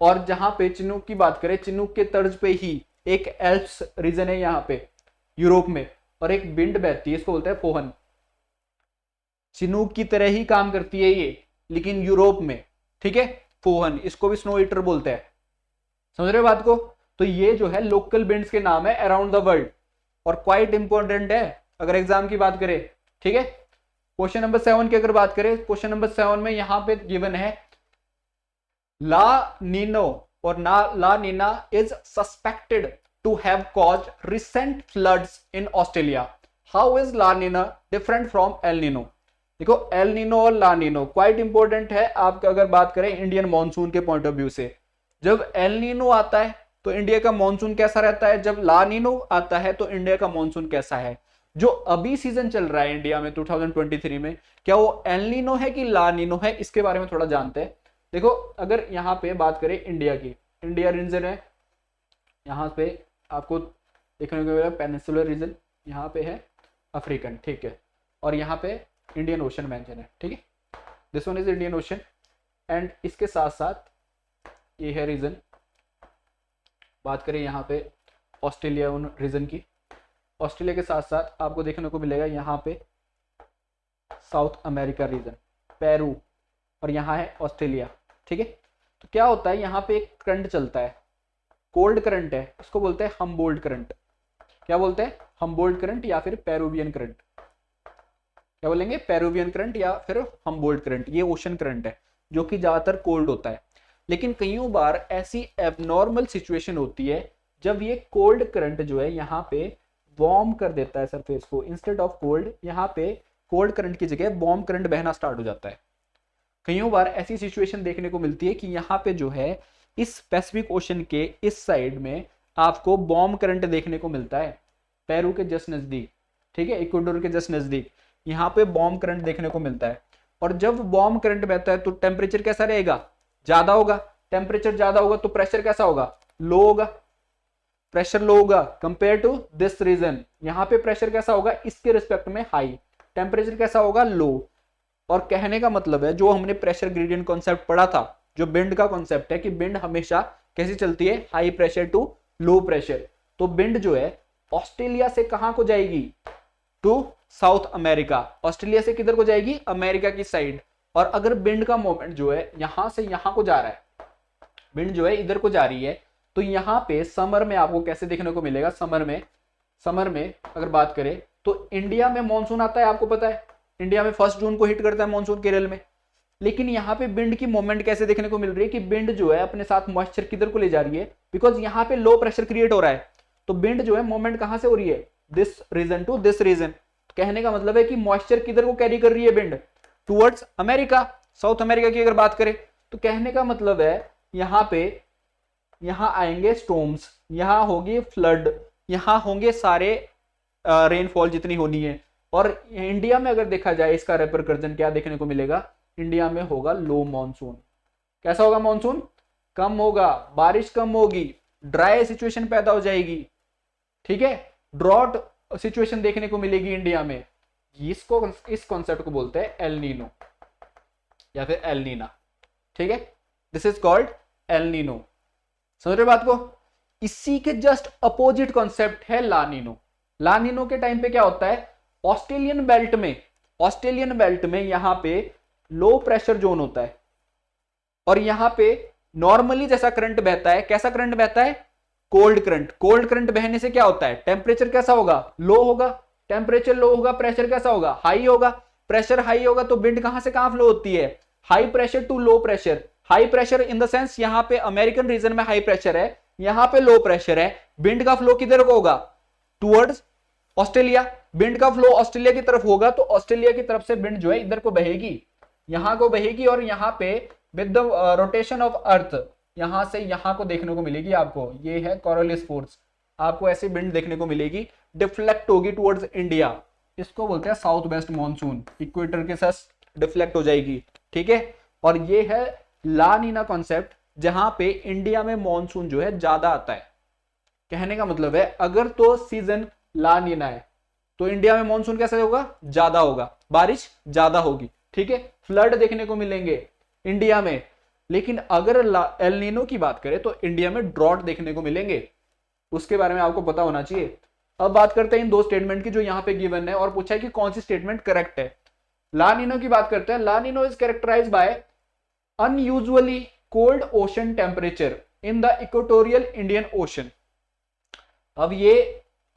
और जहां पे चिनूक की बात करें, चिनूक के तर्ज पे ही एक एल्प्स रीजन है यहाँ पे यूरोप में, और एक विंड बहती है, इसको बोलते हैं फोहन। चिनूक की तरह ही काम करती है ये, लेकिन यूरोप में, ठीक है, फोहन। इसको भी स्नो ईटर बोलते हैं। समझ रहे हो बात को। तो ये जो है लोकल विंड्स के नाम है अराउंड द वर्ल्ड, और क्वाइट इंपॉर्टेंट है अगर एग्जाम की बात करें, ठीक है। क्वेश्चन नंबर 7 की अगर बात करें, क्वेश्चन नंबर 7 में यहां पे गिवन है ला नीनो और La Nina is suspected to have caused recent floods in Australia. How is La Nina different from El Nino. देखो एल नीनो और ला नीनो क्वाइट इंपॉर्टेंट है आप अगर बात करें इंडियन मॉनसून के पॉइंट ऑफ व्यू से। जब एल नीनो आता है तो इंडिया का मॉनसून कैसा रहता है, जब ला नीनो आता है तो इंडिया का मॉनसून कैसा है। जो अभी सीजन चल रहा है इंडिया में 2023 में, क्या वो एल नीनो है कि ला नीनो है, इसके बारे में थोड़ा जानते हैं। देखो अगर यहाँ पे बात करें इंडिया की, इंडिया रीजन है, यहाँ पे आपको देखने को मिलेगा पेनिनसुलर रीजन, यहाँ पे है अफ्रीकन, ठीक है, और यहाँ पे इंडियन ओशन मेंशन है, ठीक है, this one is Indian ocean. And इसके साथ साथ ये है रीजन, बात करें यहाँ पे ऑस्ट्रेलिया रीजन की, ऑस्ट्रेलिया के साथ साथ आपको देखने को मिलेगा यहाँ पे साउथ अमेरिका रीजन, पेरू, और यहाँ है ऑस्ट्रेलिया, ठीक है। तो क्या होता है यहाँ पे एक करंट चलता है, कोल्ड करंट है, उसको बोलते हैं हम्बोल्ट करंट। क्या बोलते हैं? हम्बोल्ट करंट या फिर पेरुवियन करंट। क्या बोलेंगे? पेरुवियन करंट या फिर हम्बोल्ट करंट। ये ओशन करंट है जो कि ज्यादातर कोल्ड होता है, लेकिन कईयों बार ऐसी एबनॉर्मल सिचुएशन होती है जब ये कोल्ड करंट जो है यहाँ पे वार्म कर देता है सरफेस को, इंस्टेड ऑफ कोल्ड यहाँ पे कोल्ड करंट की जगह वार्म करंट बहना स्टार्ट हो जाता है। कईयों बार ऐसी सिचुएशन देखने को मिलती है कि यहाँ पे जो है इस पैसिफिक ओशन के इस साइड में आपको वार्म करंट देखने को मिलता है, पेरू के जस्ट नजदीक, ठीक है, इक्वाडोर के जस्ट नजदीक यहाँ पे वार्म करंट देखने को मिलता है। और जब वार्म करंट बहता है तो टेम्परेचर कैसा रहेगा? ज्यादा होगा। टेम्परेचर ज्यादा होगा तो प्रेशर कैसा होगा? लो होगा। प्रेशर लो होगा कंपेयर टू दिस रीजन। यहाँ पे प्रेशर कैसा होगा? इसके रिस्पेक्ट में हाई। टेम्परेचर कैसा होगा? लो। और कहने का मतलब है जो हमने प्रेशर ग्रेडियंट कॉन्सेप्ट पढ़ा था, जो विंड का कॉन्सेप्ट है कि विंड हमेशा कैसी चलती है? High pressure to low pressure. तो विंड जो है ऑस्ट्रेलिया से कहां को जाएगी? To south America. ऑस्ट्रेलिया से किधर को जाएगी? अमेरिका की साइड। और अगर विंड का मोमेंट जो है यहां से यहां को जा रहा है, विंड जो है इधर को जा रही है, तो यहाँ पे समर में आपको कैसे देखने को मिलेगा? समर में अगर बात करें तो इंडिया में मानसून आता है, आपको पता है इंडिया में 1 जून को हिट करता है मानसून केरल में। लेकिन यहाँ पे विंड की मूवमेंट कैसे देखने को मिल रही है कि विंड जो है अपने साथ मॉइस्चर किधर को ले जा रही है? बिकॉज यहाँ पे लो प्रेशर क्रिएट हो रहा है, तो विंड जो है मूवमेंट कहां से हो रही है? This region to this region. कहने का मतलब है कि मॉइस्चर किधर को कैरी कर रही है wind? Towards America, south America की अगर बात करें तो कहने का मतलब है यहाँ पे यहाँ आएंगे स्टॉर्म्स, यहाँ होगी फ्लड, यहाँ होंगे सारे रेनफॉल जितनी होनी है। और इंडिया में अगर देखा जाए इसका रेपरकर्जन क्या देखने को मिलेगा? इंडिया में होगा लो मॉनसून। कैसा होगा? मॉनसून कम होगा, बारिश कम होगी, ड्राई सिचुएशन पैदा हो जाएगी, ठीक है, ड्रॉट सिचुएशन देखने को मिलेगी इंडिया में। इस कॉन्सेप्ट को बोलते हैं एल नीनो या फिर एल नीना, ठीक है, this is called El Nino. समझ रहे बात को? इसी के जस्ट अपोजिट कॉन्सेप्ट है ला नीनो। ला नीनो के टाइम पे क्या होता है? ऑस्ट्रेलियन बेल्ट में यहां पे लो प्रेशर जोन होता है, और यहां पे नॉर्मली जैसा करंट बहता है, कैसा करंट बहता है? Cold current. कोल्ड करंट बहने से क्या होता है? टेम्परेचर कैसा होगा? लो होगा। टेम्परेचर लो होगा, प्रेशर कैसा होगा? हाई होगा। प्रेशर हाई होगा तो विंड कहां से कहां फ्लो होती है? High pressure to low pressure. High pressure in the sense यहाँ पे अमेरिकन रीजन में हाई प्रेशर है, यहाँ पे लो प्रेशर है। विंड का फ्लो किधर को होगा? Towards Australia. विंड का फ्लो ऑस्ट्रेलिया की तरफ होगा तो ऑस्ट्रेलिया की तरफ से विंड जो है इधर को बहेगी, यहाँ को बहेगी, और यहाँ पे विद द रोटेशन ऑफ अर्थ यहां से यहां को देखने को मिलेगी आपको। ये है कोरोलिस फोर्स। आपको ऐसी विंड देखने को मिलेगी, डिफ्लेक्ट होगी टुवर्ड्स इंडिया। इसको बोलते हैं साउथ वेस्ट मॉनसून। इक्वेटर के साथ डिफ्लेक्ट हो जाएगी, ठीक है। और ये है ला नीना कॉन्सेप्ट, जहां पे इंडिया में मॉनसून जो है ज्यादा आता है। कहने का मतलब है अगर तो सीजन ला नीना है तो इंडिया में मॉनसून कैसा होगा? ज्यादा होगा, बारिश ज्यादा होगी, ठीक है, फ्लड देखने को मिलेंगे इंडिया में। लेकिन अगर एल नीनो की बात करें तो इंडिया में ड्रॉट देखने को मिलेंगे। उसके बारे में आपको पता होना चाहिए। अब बात करते हैं इन दो स्टेटमेंट की जो यहाँ पे गिवन है, और पूछा है कि कौन सी स्टेटमेंट करेक्ट है। ला नीनो की बात करते हैं। La Nino is characterize by unusually cold ocean temperature in the equatorial Indian Ocean. अब ये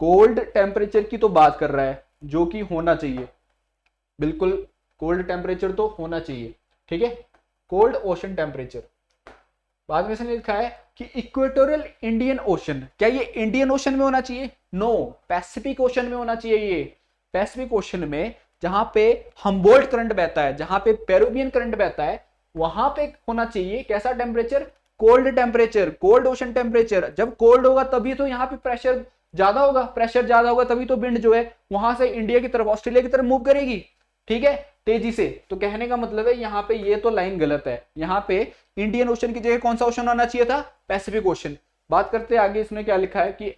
कोल्ड टेम्परेचर की तो बात कर रहा है, जो कि होना चाहिए, बिल्कुल कोल्ड टेम्परेचर तो होना चाहिए, ठीक है, कोल्ड ओशन टेम्परेचर। बाद में से लिखा है कि इक्वेटोरियल इंडियन ओशन, क्या ये इंडियन ओशन में होना चाहिए? नो, पैसिफिक ओशन में होना चाहिए। ये पैसिफिक ओशन में जहां पे हम्बोल्ट करंट बहता है, जहां पे पेरुवियन करंट बहता है, वहां पे होना चाहिए कैसा temperature? Cold temperature, cold ocean temperature. जब कोल्ड होगा तभी तो यहाँ पे प्रेशर ज्यादा होगा, प्रेशर ज्यादा होगा, तभी तो विंड जो है वहां से इंडिया की तरफ, ऑस्ट्रेलिया की तरफ मूव करेगी, ठीक है, तेजी से। तो कहने का मतलब है यहाँ पे ये तो लाइन गलत है, यहाँ पे इंडियन ओशन की जगह कौन सा ओशन आना चाहिए था, पैसिफिक ओशन। बात करते हैं आगे, इसने क्या लिखा है कि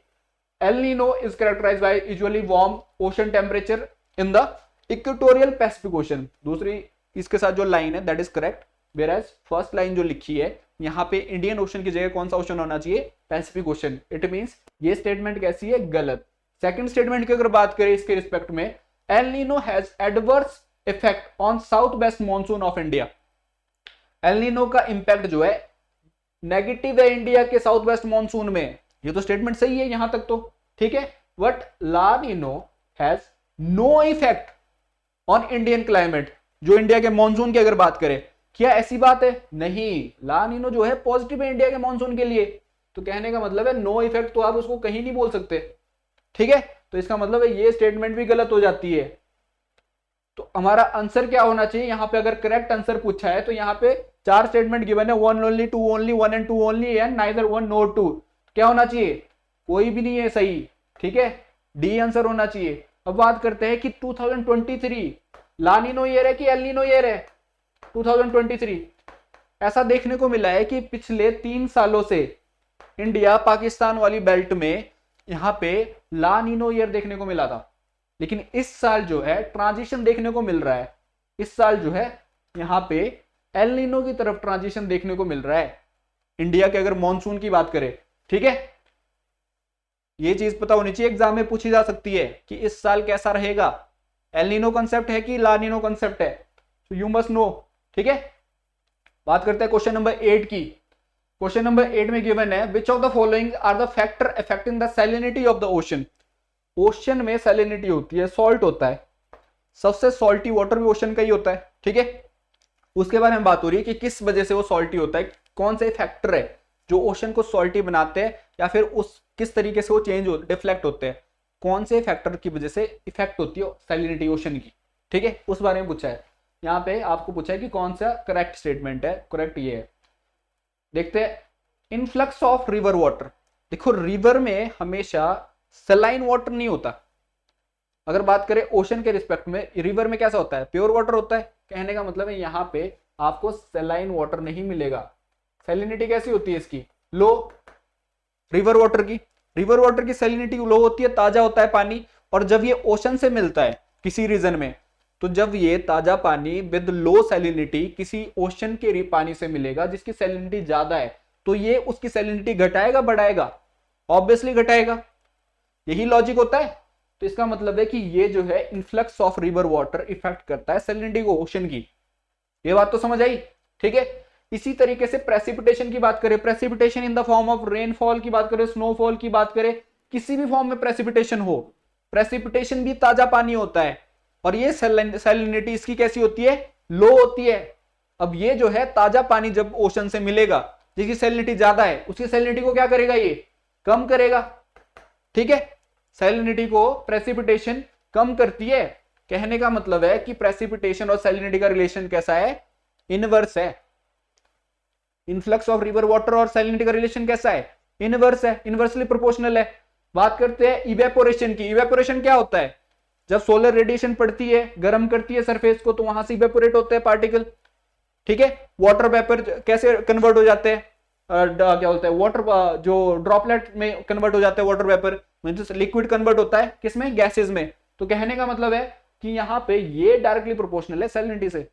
El Nino is characterized by usually warm ocean temperature in the equatorial Pacific Ocean. दूसरी इसके साथ जो लाइन है that is correct, whereas first line जो लिखी है यहाँ पे इंडियन ओशन की जगह कौन सा ओशन होना चाहिए, पैसिफिक ओशन। इट मींस ये स्टेटमेंट कैसी है, गलत। सेकंड स्टेटमेंट की अगर बात करें इसके रिस्पेक्ट में, El Nino has adverse effect on south west monsoon of India. El Nino का इंपैक्ट जो है नेगेटिव है इंडिया के साउथ वेस्ट मॉनसून में, ये तो स्टेटमेंट सही है यहां तक तो, ठीक है। But La Nino has no effect on Indian climate, जो इंडिया के मॉनसून की अगर बात करें, क्या ऐसी बात है, नहीं, ला नीनो जो है पॉजिटिव है इंडिया के मॉनसून के लिए। तो कहने का मतलब है नो इफेक्ट तो आप उसको कहीं नहीं बोल सकते, ठीक है। तो इसका मतलब है ये स्टेटमेंट भी गलत हो जाती है। तो हमारा आंसर क्या होना चाहिए यहाँ पे, अगर करेक्ट आंसर पूछा है तो यहाँ पे चार स्टेटमेंट गिवन है, one only, two only, one and two only, and neither one nor two. क्या होना चाहिए, कोई भी नहीं है सही, ठीक है, डी आंसर होना चाहिए। अब बात करते हैं कि 2023 ला नीनो ईयर है कि एल नीनो ईयर है। 2023 ऐसा देखने को मिला है कि पिछले 3 सालों से इंडिया पाकिस्तान वाली बेल्ट में यहाँ पे ला नीनो ईयर देखने को मिला था, लेकिन इस साल जो है ट्रांजिशन देखने को मिल रहा है। इस साल जो है यहाँ पे एल नीनो की तरफ ट्रांजिशन देखने को मिल रहा है इंडिया के अगर मॉनसून की बात करें, ठीक है। ये चीज पता होनी चाहिए, एग्जाम में पूछी जा सकती है कि इस साल कैसा रहेगा, एल नीनो कॉन्सेप्ट है कि ला नीनो कॉन्सेप्ट है, तो यू मस्ट नो, ठीक है। बात करते हैं क्वेश्चन नंबर 8 की। क्वेश्चन नंबर 8 में गिवन है which of the following are the factor affecting the salinity of the ocean. Ocean में सैलिनिटी होती है, सॉल्ट होता है, सबसे सॉल्टी वाटर भी ओशन का ही होता है, ठीक है। उसके बारे में बात हो रही है कि किस वजह से वो सॉल्टी होता है, कौन से फैक्टर है जो ओशन को सॉल्टी बनाते हैं, या फिर उस किस तरीके से वो चेंज हो डिफ्लेक्ट होते हैं, कौन से फैक्टर की वजह से इफेक्ट होती है सैलिनिटी ओशन की, ठीक है, उस बारे में पूछा है। यहाँ पे आपको पूछा है कि कौन सा करेक्ट स्टेटमेंट है, करेक्ट ये है। देखते हैं, इनफ्लक्स ऑफ रिवर वाटर। देखो रिवर में हमेशा सलाइन वाटर नहीं होता। अगर बात करें ओशन के रिस्पेक्ट में, रिवर में कैसा होता है, प्योर वाटर होता है। कहने का मतलब है यहाँ पे आपको सलाइन वाटर नहीं मिलेगा। सैलिनिटी कैसी होती है इसकी, लो। रिवर वाटर की सैलिनिटी लो होती है, ताजा होता है पानी। और जब ये ओशन से मिलता है किसी रीजन में, तो जब ये ताजा पानी विद लो सैलिनिटी किसी ओशन के पानी से मिलेगा जिसकी सैलिनिटी ज्यादा है, तो ये उसकी सैलिनिटी घटाएगा बढ़ाएगा, ऑब्वियसली घटाएगा। यही लॉजिक होता है। तो इसका मतलब है कि ये जो है influx of river water effect करता है सैलिनिटी को ओशन की। ये बात तो समझ आई, ठीक है। इसी तरीके से प्रेसिपिटेशन की बात करें, precipitation in the form of rainfall की बात करें, स्नोफॉल की बात करें, किसी भी फॉर्म में प्रेसिपिटेशन हो, प्रेसिपिटेशन भी ताजा पानी होता है। और ये सैलिनिटी इसकी कैसी होती है, लो होती है। अब ये जो है ताजा पानी जब ओशन से मिलेगा जिसकी सैलिनिटी ज्यादा है, उसकी सैलिनिटी को क्या करेगा, ये कम करेगा, ठीक है। सैलिनिटी को प्रेसिपिटेशन कम करती है। कहने का मतलब है कि प्रेसिपिटेशन और सैलिनिटी का रिलेशन कैसा है, इनवर्स है। इनफ्लक्स ऑफ रिवर वाटर और सैलिनिटी का रिलेशन कैसा है, इनवर्स है, इनवर्सली प्रोपोर्शनल है। बात करते हैं इवेपोरेशन की। इवेपोरेशन क्या होता है, जब सोलर रेडिएशन पड़ती है, गर्म करती है सरफेस को, तो वहां से इवेपोरेट होते हैं पार्टिकल, ठीक है। वाटर वेपर कैसे कन्वर्ट हो जाते हैं, क्या बोलते हैं, वाटर जो ड्रॉपलेट में कन्वर्ट हो जाते हैं, वाटर वेपर लिक्विड कन्वर्ट होता है किसमें, गैसेज में। तो कहने का मतलब है कि यहाँ पे ये डायरेक्टली प्रोपोर्शनल है सैलिनिटी से।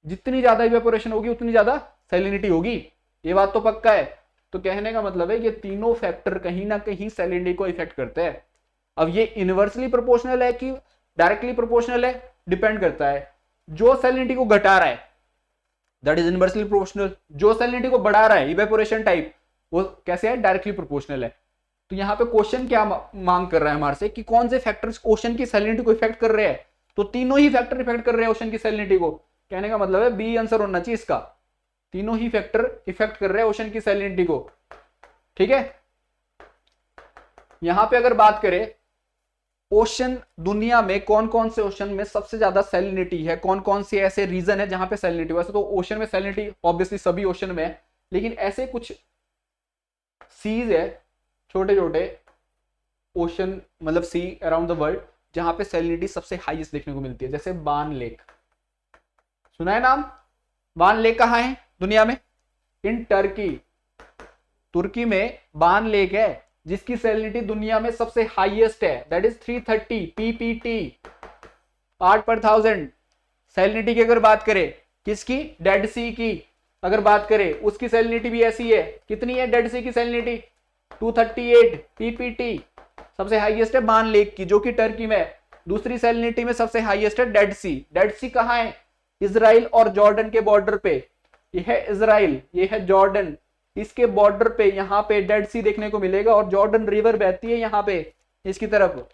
जितनी ज्यादा इवेपोरेशन होगी उतनी ज्यादा सैलिनिटी होगी, ये बात तो पक्का है। तो कहने का मतलब है ये तीनों फैक्टर कहीं ना कहीं सैलिनिटी को इफेक्ट करते हैं। अब ये इनवर्सली प्रोपोर्शनल है कि डायरेक्टली प्रोपोर्शनल है, डिपेंड करता है। जो सैलिनिटी को घटा रहा है दैट इज इनवर्सली प्रोपोर्शनल, जो सैलिनिटी को बढ़ा रहा है इवेपोरेशन टाइप, वो कैसे है, डायरेक्टली प्रोपोर्शनल है। तो यहाँ पे क्वेश्चन क्या मांग कर रहा है हमारे से कि कौन से फैक्टर्स ओशन की सैलिनिटी को इफेक्ट कर रहे हैं, तो तीनों ही फैक्टर इफेक्ट कर रहे हैं ओशन की सैलिनिटी को। कहने का मतलब है बी आंसर होना चाहिए इसका, तीनों ही फैक्टर इफेक्ट कर रहे हैं ओशन की सैलिनिटी को, ठीक है। यहां पे अगर बात करें ओशन, दुनिया में कौन कौन से ओशन में सबसे ज्यादा सैलिनिटी है, कौन कौन से ऐसे रीजन है जहां पे सैलिनिटी, वैसे तो ओशन में सैलिनिटी ऑब्वियसली सभी ओशन में है, लेकिन ऐसे कुछ सीज है छोटे छोटे ओशन मतलब सी अराउंड द वर्ल्ड जहां पे सैलिनिटी सबसे हाईएस्ट देखने को मिलती है, जैसे बान लेक, सुना है नाम? बान लेक कहाँ है दुनिया में? इन टर्की, तुर्की में बान लेक है जिसकी सैलिनिटी दुनिया में सबसे हाईएस्ट है, दैट इज 330 पीपीटी, पार्ट पर थाउजेंड। सैलिनिटी की अगर बात करें, किसकी? डेड सी की अगर बात करें, उसकी सैलिनिटी भी ऐसी है। कितनी है डेड सी की सैलिनिटी? 238 पीपीटी। सबसे हाईएस्ट है बान लेक की जो कि टर्की में है। दूसरी सैलिनिटी में सबसे हाईएस्ट है डेड सी। डेड सी कहाँ है? इजराइल और जॉर्डन के बॉर्डर पे। ये है इजराइल, ये है जॉर्डन, इसके बॉर्डर पे यहाँ पे डेड सी देखने को मिलेगा और जॉर्डन रिवर बहती है यहाँ पे इसकी तरफ।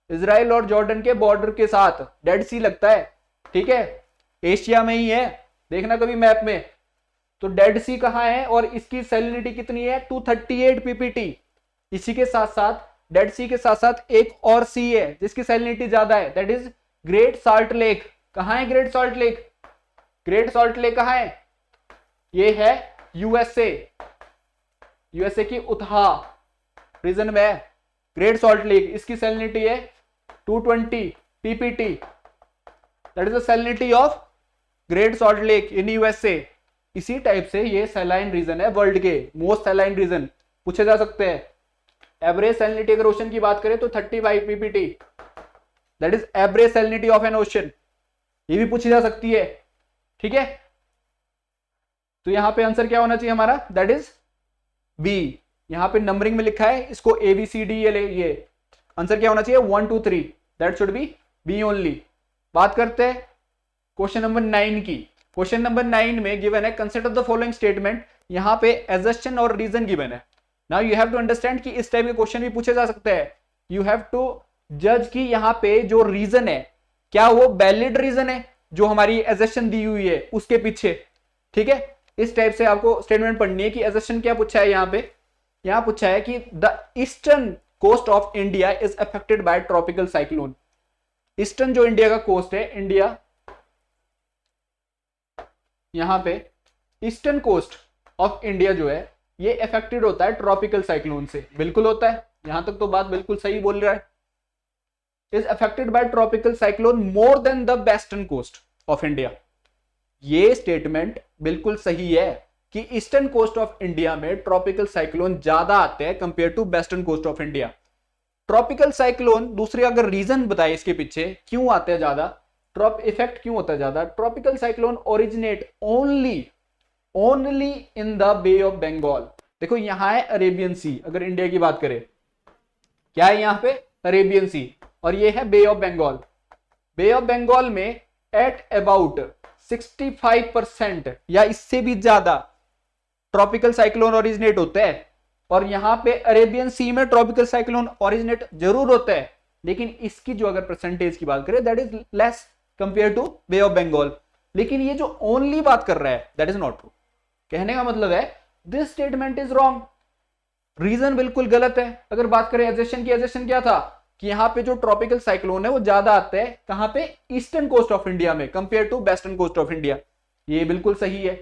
इजराइल और जॉर्डन के बॉर्डर के साथ डेड सी लगता है, ठीक है, एशिया में ही है, देखना कभी मैप में। तो डेड सी कहाँ है और इसकी सैलिनिटी कितनी है? 238 पीपीटी। इसी के साथ साथ डेड सी के साथ साथ एक और सी है जिसकी सैलिनिटी ज्यादा है, that is great salt lake. कहाँ है great salt lake? Great salt lake कहाँ है? ये है यूएसए, यूएसए की उतहा रीजन में है ग्रेट सॉल्ट लेक। इसकी सैलिनिटी है 220 PPT, that is the salinity of great salt lake in USA. इसी टाइप से ये सैलाइन रीजन है वर्ल्ड के मोस्ट सैलाइन रीजन, पूछे जा सकते हैं। एवरेज सैलिनिटी अगर ओशन की बात करें तो 35 PPT, that is average salinity of N ocean, ये भी पूछी जा सकती है, ठीक है। तो यहां पे आंसर क्या होना चाहिए हमारा? That is B. यहां पे नंबरिंग में लिखा है इसको ए बी सी डी, ये आंसर क्या होना चाहिए? 1 2 3, that should be B only. बात करते हैं क्वेश्चन नंबर 9 की। क्वेश्चन नंबर 9 में गिवन है कंसिडर द फॉलोइंग स्टेटमेंट। यहां पे एजर्शन और रीजन गिवन है। Now you have to understand कि इस टाइप के क्वेश्चन भी पूछे जा सकते हैं। यू हैव टू जज कि यहां पे जो रीजन है क्या वो वैलिड रीजन है जो हमारी एजर्शन दी हुई है उसके पीछे, ठीक है। इस टाइप से आपको स्टेटमेंट पढ़नी है कि एजर्शन क्या पूछा है यहां पे। यहां पूछा है कि the eastern coast of India is affected by tropical cyclone. Eastern जो इंडिया का कोस्ट है, इंडिया यहां पे ईस्टर्न कोस्ट ऑफ इंडिया जो है ये अफेक्टेड होता है ट्रॉपिकल साइक्लोन से। बिल्कुल होता है, यहां तक तो बात बिल्कुल सही बोल रहा है। Is affected by tropical cyclone more than the western coast of India. ये स्टेटमेंट बिल्कुल सही है कि ईस्टर्न कोस्ट ऑफ इंडिया में ट्रॉपिकल साइक्लोन ज्यादा आते हैं compare to western coast of India. Tropical cyclone, दूसरे अगर रीजन बताए इसके पीछे क्यों आते हैं ज्यादा, इफेक्ट क्यों होता है ज्यादा। Tropical cyclone originate only in the Bay of Bengal. देखो यहां है अरेबियन सी, अगर इंडिया की बात करें क्या है यहां पे? अरेबियन सी, और ये है bay of Bengal. Bay of Bengal में एट अबाउट 65% या इससे भी ज्यादा ट्रॉपिकल साइक्लोन ओरिजिनेट होते हैं। और यहां पे अरेबियन सी में ट्रॉपिकल साइक्लोन ओरिजिनेट जरूर होता है, लेकिन इसकी जो अगर परसेंटेज की बात करें that is less compare to Bay of Bengal. लेकिन ये जो ओनली बात कर रहा है दैट इज नॉट ट्रू। कहने का मतलब है this statement is wrong, reason बिल्कुल गलत है। अगर बात करें एजर्शन की, एजर्शन क्या था कि यहां पे जो ट्रॉपिकल साइक्लोन है वो ज्यादा आते हैं कहां पे? ईस्टर्न कोस्ट ऑफ इंडिया में compare to western coast of India. ये बिल्कुल सही है।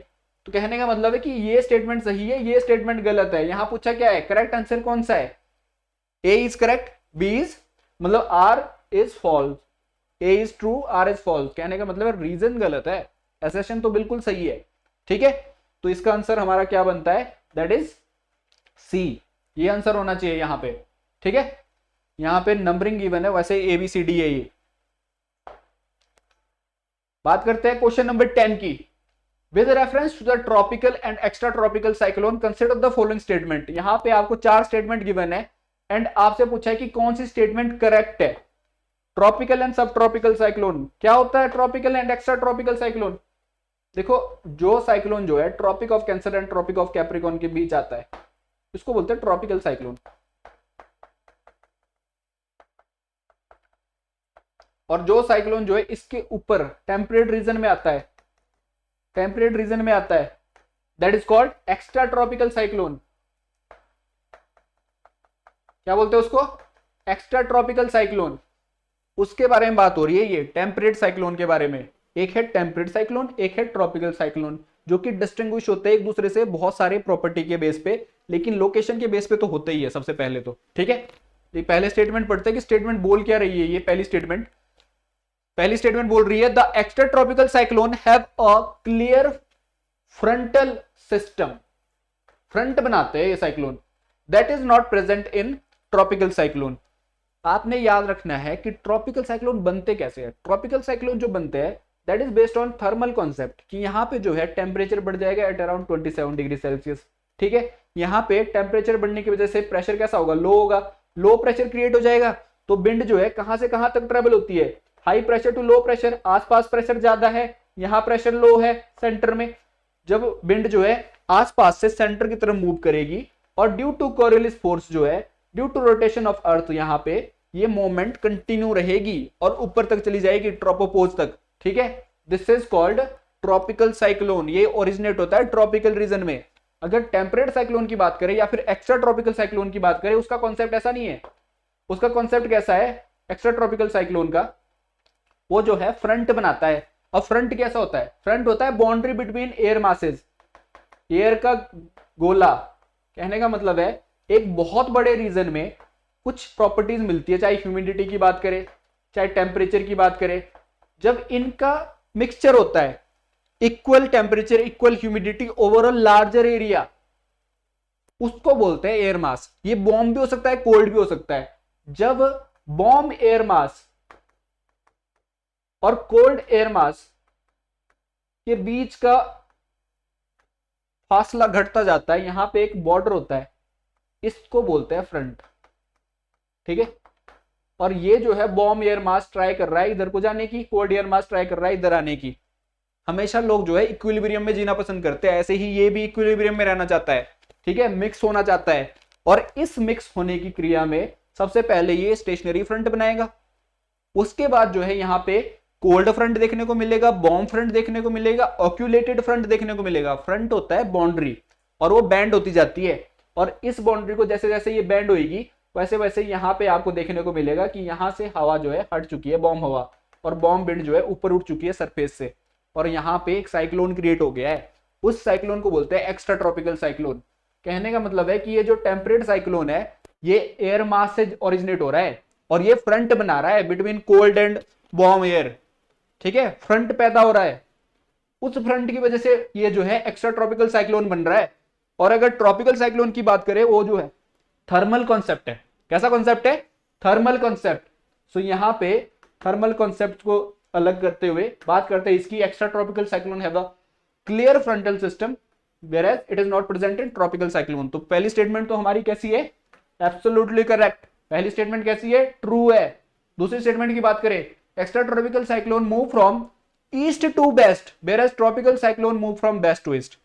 तो कहने का मतलब है कि ये स्टेटमेंट सही है, ये स्टेटमेंट गलत है। यहां पूछा क्या है, करेक्ट आंसर कौन सा है? A is correct, B is मतलब R is false, A is true, R is false. कहने का मतलब है रीजन गलत है, एसेशन तो बिल्कुल सही है, ठीक है। तो इसका आंसर हमारा क्या बनता है? That is C. ये आंसर होना चाहिए यहां पे, ठीक है। यहां पे नंबरिंग गिवन है, वैसे ए बी सी डी है ये। बात करते हैं क्वेश्चन नंबर 10 की। With reference to the tropical and extra tropical cyclone consider the following statement. यहां पे आपको 4 स्टेटमेंट गिवन है एंड आपसे पूछा है कि कौन सी स्टेटमेंट करेक्ट है। Tropical and sub tropical cyclone क्या होता है? Tropical and extra tropical cyclone. देखो जो साइक्लोन जो है Tropic of Cancer and Tropic of Capricorn के बीच आता है इसको बोलते हैं ट्रॉपिकल साइक्लोन। और जो साइक्लोन जो है इसके ऊपर टेम्परेट रीजन में आता है, टेम्परेट रीजन में आता है, that is called extra tropical cyclone. क्या बोलते हैं उसको? Extra tropical cyclone. उसके बारे में बात हो रही है ये टेम्परेट साइक्लोन के बारे में। एक है टेम्परेट साइक्लोन, एक है ट्रॉपिकल साइक्लोन, जो कि डिस्टिंग्विश होते हैं एक दूसरे से बहुत सारे प्रॉपर्टी के बेस पे, लेकिन लोकेशन के बेस पे तो होते ही है सबसे पहले तो, ठीक है। ये पहले स्टेटमेंट पढ़ते हैं कि स्टेटमेंट बोल क्या रही है। ये पहली स्टेटमेंट बोल रही है the extra tropical cyclone have a clear frontal system. Front बनाते हैं ये cyclone, that is not present in tropical cyclone. आपने याद रखना है कि ट्रॉपिकल साइक्लोन बनते कैसे हैं। ट्रॉपिकल साइक्लोन जो बनते हैं that is based on thermal concept, कि यहाँ पे जो है टेम्परेचर बढ़ जाएगा एट अराउंड 27 डिग्री सेल्सियस। ठीक है, यहाँ पे टेम्परेचर बढ़ने की वजह से प्रेशर कैसा होगा, लो होगा, लो प्रेशर क्रिएट हो जाएगा। तो विंड जो है कहां से कहां तक ट्रेवल होती है, high pressure to low pressure. आसपास प्रेशर ज्यादा है, यहाँ प्रेशर लो है सेंटर में। जब विंड जो है आसपास से सेंटर की तरफ मूव करेगी और ड्यू टू कोरियोलिस फोर्स जो है, due to rotation of earth, यहाँ पे ये मोमेंट कंटिन्यू रहेगी और ऊपर तक चली जाएगी ट्रोपोपोज तक। ठीक है, this is called tropical cyclone. ये ओरिजिनेट होता है ट्रॉपिकल रीजन में। अगर टेम्परेट साइक्लोन की बात करें या फिर एक्स्ट्रा ट्रॉपिकल साइक्लोन की बात करें, उसका कॉन्सेप्ट ऐसा नहीं है। उसका कॉन्सेप्ट कैसा है एक्स्ट्रा ट्रॉपिकल साइक्लोन का, वो जो है फ्रंट बनाता है। और फ्रंट कैसा होता है, फ्रंट होता है boundary between air masses, air का गोला। कहने का मतलब है एक बहुत बड़े रीजन में कुछ प्रॉपर्टीज मिलती है, चाहे ह्यूमिडिटी की बात करें चाहे टेम्परेचर की बात करें। जब इनका मिक्सचर होता है, equal temperature equal humidity over a larger area, उसको बोलते हैं एयर मास। ये वार्म भी हो सकता है, कोल्ड भी हो सकता है। जब वार्म एयर मास और कोल्ड एयर मास के बीच का फासला घटता जाता है, यहां पे एक बॉर्डर होता है, इसको बोलते हैं फ्रंट। ठीक है, और ये जो है वार्म एयर मास ट्राई कर रहा है इधर को जाने की, कोल्ड एयर मास ट्राई कर रहा है इधर आने की। हमेशा लोग जो है इक्विलिब्रियम में जीना पसंद करते हैं, ऐसे ही ये भी इक्विलिब्रियम में रहना चाहता है। ठीक है, मिक्स होना चाहता है। और इस मिक्स होने की क्रिया में सबसे पहले ये स्टेशनरी फ्रंट बनाएगा, उसके बाद जो है यहाँ पे कोल्ड फ्रंट देखने को मिलेगा, वार्म फ्रंट देखने को मिलेगा, ऑक्यूलेटेड फ्रंट देखने को मिलेगा। फ्रंट होता है बाउंड्री और वो बैंड होती जाती है, और इस बाउंड्री को जैसे जैसे ये बैंड होगी वैसे वैसे यहाँ पे आपको देखने को मिलेगा कि यहाँ से हवा जो है हट चुकी है, वार्म हवा, और वार्म विंड जो है ऊपर उठ चुकी है सरफेस से, और यहाँ पे एक साइक्लोन क्रिएट हो गया है। उस साइक्लोन को बोलते हैं एक्स्ट्रा ट्रॉपिकल साइक्लोन। कहने का मतलब है कि ये जो टेम्परेट साइक्लोन है ये एयर मास से ओरिजिनेट हो रहा है और ये फ्रंट बना रहा है between cold and warm air. ठीक है, फ्रंट पैदा हो रहा है, उस फ्रंट की वजह से ये जो है एक्स्ट्रा ट्रॉपिकल साइक्लोन बन रहा है। और अगर ट्रॉपिकल साइक्लोन की बात करें, वो जो है थर्मल कॉन्सेप्ट है। कैसा कॉन्सेप्ट है, थर्मल कॉन्सेप्ट। सो यहां पे थर्मल कॉन्सेप्ट को अलग करते हुए बात करते हैं इसकी, extra tropical cyclone have a clear frontal system whereas it is not present in tropical cyclone। तो पहली स्टेटमेंट तो हमारी कैसी है, एब्सोल्युटली करेक्ट। पहली स्टेटमेंट कैसी है, ट्रू है। दूसरी स्टेटमेंट की बात करें, extra tropical cyclone move from east to west whereas tropical cyclone move from west to east।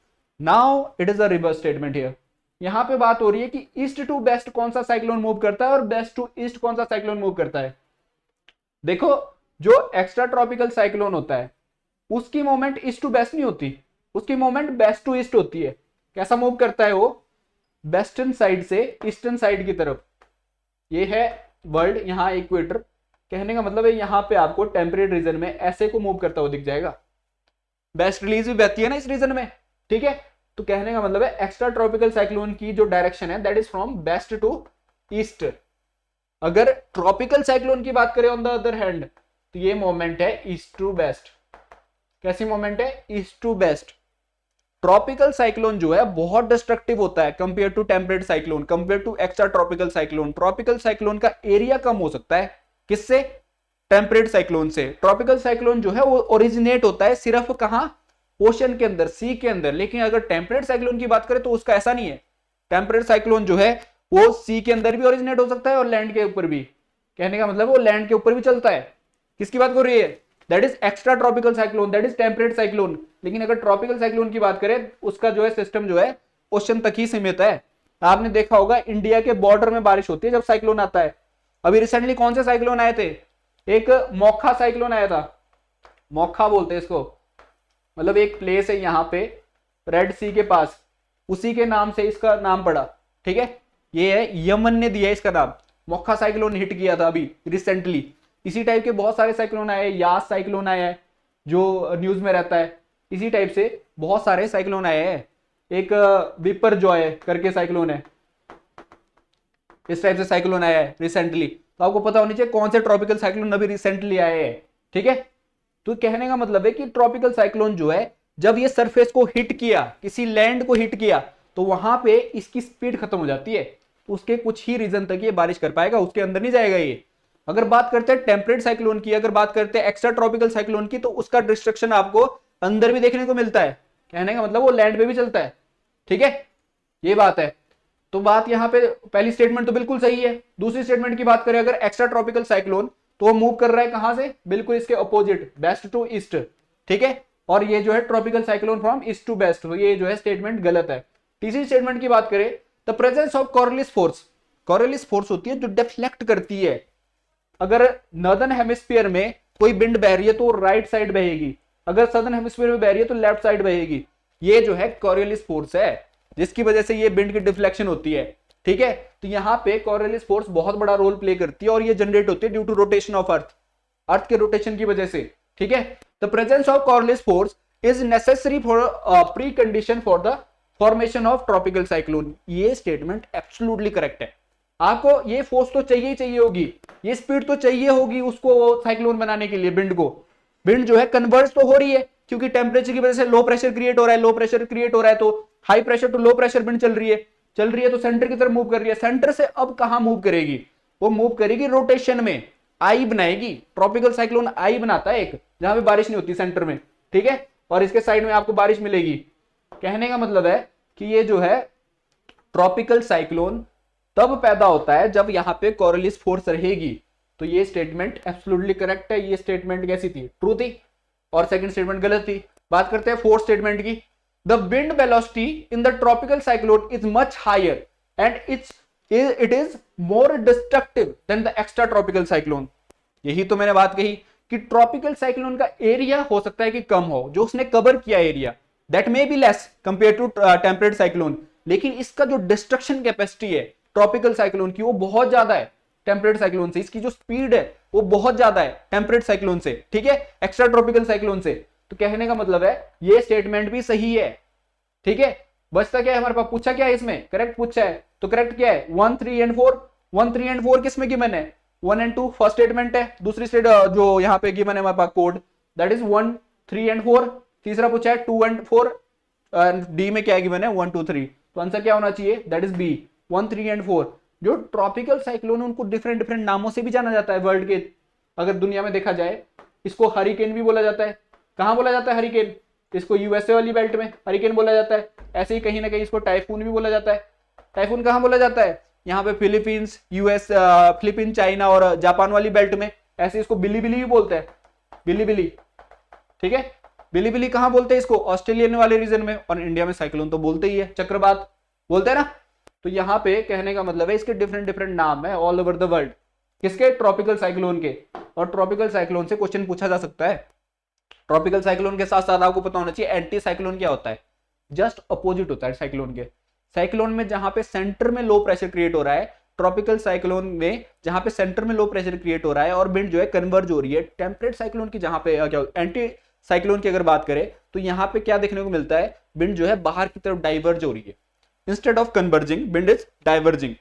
now it is a reverse statement here। यहां पे बात हो रही है कि ईस्ट टू वेस्ट कौन सा साइक्लोन मूव करता है और वेस्ट टू ईस्ट कौन सा साइक्लोन मूव करता है। देखो, जो एक्स्ट्रा ट्रॉपिकल साइक्लोन होता है उसकी मूवमेंट ईस्ट टू वेस्ट नहीं होती, उसकी मूवमेंट वेस्ट टू ईस्ट होती है। कैसा मूव करता है वो, वेस्टर्न साइड से ईस्टर्न साइड की तरफ। ये है वर्ल्ड, यहाँ इक्वेटर। कहने का मतलब है यहाँ पे आपको टेम्परेट रीजन में ऐसे को मूव करता हुआ दिख जाएगा। वेस्ट रिलीज भी बहती है ना इस रीजन में। ठीक है, तो कहने का मतलब है एक्स्ट्रा ट्रॉपिकल साइक्लोन की जो डायरेक्शन है that is from west to east. अगर ट्रॉपिकल साइक्लोन की बात करें ऑन द अदर हैंड, तो ये मोमेंट है ईस्ट टू वेस्ट। कैसी मोमेंट है, east to west. Tropical cyclone जो है बहुत डिस्ट्रक्टिव होता है compare to temperate cyclone, compare to extra tropical cyclone. Tropical cyclone का एरिया कम हो सकता है, किससे, टेम्परेट साइक्लोन से। ट्रॉपिकल साइक्लोन जो है वो ओरिजिनेट होता है सिर्फ कहां, ओशन के अंदर, सी के अंदर। लेकिन अगर टेम्परेट साइक्लोन की बात करें तो उसका ऐसा नहीं है। टेम्परेट साइक्लोन जो है वो सी के अंदर भी ओरिजिनेट हो सकता है और लैंड के ऊपर भी। कहने का मतलब वो लैंड के ऊपर भी चलता है। किसकी बात कर रही है, that is extra tropical cyclone, that is temperate cyclone. लेकिन अगर ट्रॉपिकल साइक्लोन की बात करें, उसका जो है सिस्टम जो है ओशन तक ही सीमित है। आपने देखा होगा इंडिया के बॉर्डर में बारिश होती है जब साइक्लोन आता है। अभी रिसेंटली कौन से साइक्लोन आए थे, एक मोखा साइक्लोन आया था। मोखा बोलते हैं इसको, मतलब एक प्लेस है यहाँ पे रेड सी के पास, उसी के नाम से इसका नाम पड़ा। ठीक है, ये है यमन ने दिया इसका नाम। मोखा साइक्लोन हिट किया था अभी रिसेंटली। इसी टाइप के बहुत सारे साइक्लोन आए, यास साइक्लोन आया है जो न्यूज में रहता है। इसी टाइप से बहुत सारे साइक्लोन आए हैं। एक विपर जॉय करके साइक्लोन है, इस टाइप से साइक्लोन आया है रिसेंटली, तो आपको पता होनी चाहिए कौन से ट्रॉपिकल साइक्लोन अभी रिसेंटली आए हैं, ठीक है। तो कहने का मतलब है कि ट्रॉपिकल साइक्लोन जो है जब ये सरफेस को हिट किया, किसी लैंड को हिट किया, तो वहां पे इसकी स्पीड खत्म हो जाती है, तो उसके कुछ ही रीजन तक ये बारिश कर पाएगा, उसके अंदर नहीं जाएगा ये। अगर बात करते हैं टेम्परेट साइक्लोन की, अगर बात करते हैं एक्स्ट्रा ट्रॉपिकल साइक्लोन की, तो उसका डिस्ट्रक्शन आपको अंदर भी देखने को मिलता है, कहने का मतलब वो लैंड पे भी चलता है, ठीक है, ये बात है। तो बात यहाँ पे पहली स्टेटमेंट तो बिल्कुल सही है। दूसरी स्टेटमेंट की बात करें अगर एक्स्ट्रा ट्रॉपिकल साइक्लोन, तो वो मूव कर रहा है कहां से, बिल्कुल इसके अपोजिट, वेस्ट टू ईस्ट, ठीक है, और ये जो है tropical cyclone from east to west, तो ये जो है स्टेटमेंट गलत है। तीसरी स्टेटमेंट की बात करें, the presence of Coriolis force, Coriolis force होती है जो डिफ्लेक्ट करती है, अगर नॉर्दर्न हेमिस्फीयर में कोई विंड बह रही है तो राइट साइड बहेगी, अगर सदर्न हेमिस्फीयर में बह रही है तो लेफ्ट साइड बहेगी, ये जो है कॉरियलिस फोर्स है, जिसकी वजह से ये विंड की डिफ्लेक्शन होती है, ठीक है। तो यहाँ पे कॉरियलिस फोर्स बहुत बड़ा रोल प्ले करती है और ये जनरेट होती है due to rotation of earth, earth के रोटेशन की वजह से, ठीक है। The presence of Coriolis force is necessary for pre condition for the formation of tropical cyclone, ये स्टेटमेंट एब्सोल्युटली करेक्ट है। आपको ये फोर्स तो चाहिए ही चाहिए होगी, ये स्पीड तो चाहिए होगी उसको साइक्लोन बनाने के लिए, विंड को, विंड जो है कन्वर्ज तो हो रही है क्योंकि टेम्परेचर की वजह से लो प्रेशर क्रिएट हो रहा है, लो प्रेशर क्रिएट हो रहा है तो high pressure to low pressure wind चल रही है तो सेंटर की तरफ मूव कर रही है, सेंटर से अब कहां मूव करेगी, वो मूव करेगी रोटेशन में, आई बनाएगी, ट्रॉपिकल साइक्लोन आई बनाता है एक, जहां पे बारिश नहीं होती सेंटर में, ठीक है, और इसके साइड में आपको बारिश मिलेगी। कहने का मतलब है कि ये जो है ट्रॉपिकल साइक्लोन तब पैदा होता है जब यहां पे कॉरियलिस फोर्स रहेगी, तो ये स्टेटमेंट एब्सोल्युटली करेक्ट है। ये स्टेटमेंट कैसी थी, ट्रू थी, और सेकंड स्टेटमेंट गलत थी। बात करते हैं फोर्थ स्टेटमेंट की, the wind velocity in the tropical cyclone is much higher and it is more destructive than the extra tropical cyclone. यही तो मैंने बात कही कि ट्रॉपिकल साइक्लोन का एरिया हो सकता है कि कम हो, जो उसने कवर किया area that may be less compare to temperate cyclone, लेकिन इसका जो डिस्ट्रक्शन कैपेसिटी है ट्रॉपिकल साइक्लोन की वो बहुत ज्यादा है टेम्परेट साइक्लोन से, इसकी जो स्पीड है वो बहुत ज्यादा है टेम्परेट साइक्लोन से, ठीक है, एक्स्ट्रा ट्रॉपिकल साइक्लोन से। तो कहने का मतलब है ये स्टेटमेंट भी सही है, ठीक है। बचता क्या है हमारे पास, पूछा क्या है इसमें, करेक्ट पूछा है, तो करेक्ट क्या है 1, 3 एंड 4, 1, 3 एंड 4 किसमें गिवन है, 1 एंड 2 फर्स्ट स्टेटमेंट है, दूसरी स्टेट जो यहाँ पे गिवन है हमारे पास कोड दैट इज 1, 3 एंड 4, तीसरा पूछा है 2 एंड 4, डी में क्या गिवन है 1, 2, 3, तो आंसर क्या होना चाहिए, दैट इज बी 1, 3 एंड 4। जो ट्रॉपिकल साइक्लोन उनको डिफरेंट डिफरेंट नामों से भी जाना जाता है वर्ल्ड के, अगर दुनिया में देखा जाए, इसको हरिकेन भी बोला जाता है, कहां बोला जाता है हरिकेन, इसको यूएसए वाली बेल्ट में हरिकेन बोला जाता है, ऐसे ही कहीं ना कहीं इसको टाइफून भी बोला जाता है। टाइफून कहां बोला जाता है, यहाँ पे फिलीपींस, फिलीपीन, चाइना और जापान वाली बेल्ट में, ऐसे इसको बिली बिली भी बोलते हैं, बिली बिली, ठीक है, बिली बिली कहां बोलते हैं इसको, ऑस्ट्रेलियन वाले रीजन में, और इंडिया में साइक्लोन तो बोलते ही है, चक्रवात बोलते हैं ना। तो यहाँ पे कहने का मतलब है इसके डिफरेंट डिफरेंट नाम है ऑल ओवर द वर्ल्ड, किसके, ट्रॉपिकल साइक्लोन के। और ट्रॉपिकल साइक्लोन से क्वेश्चन पूछा जा सकता है। ट्रॉपिकल साइक्लोन के साथ साथ आपको पता होना चाहिए एंटी साइक्लोन क्या होता है, जस्ट अपोजिट होता है साइक्लोन के। साइक्लोन में जहां पे सेंटर में लो प्रेशर क्रिएट हो रहा है, ट्रॉपिकल साइक्लोन में जहां पे सेंटर में लो प्रेशर क्रिएट हो रहा है और विंड जो है कन्वर्ज हो रही है, टेम्परेट साइक्लोन की जहां पे क्या एंटी साइक्लोन की अगर बात करें तो यहाँ पे क्या देखने को मिलता है, विंड जो है बाहर की तरफ डाइवर्ज हो रही है, instead of converging wind is diverging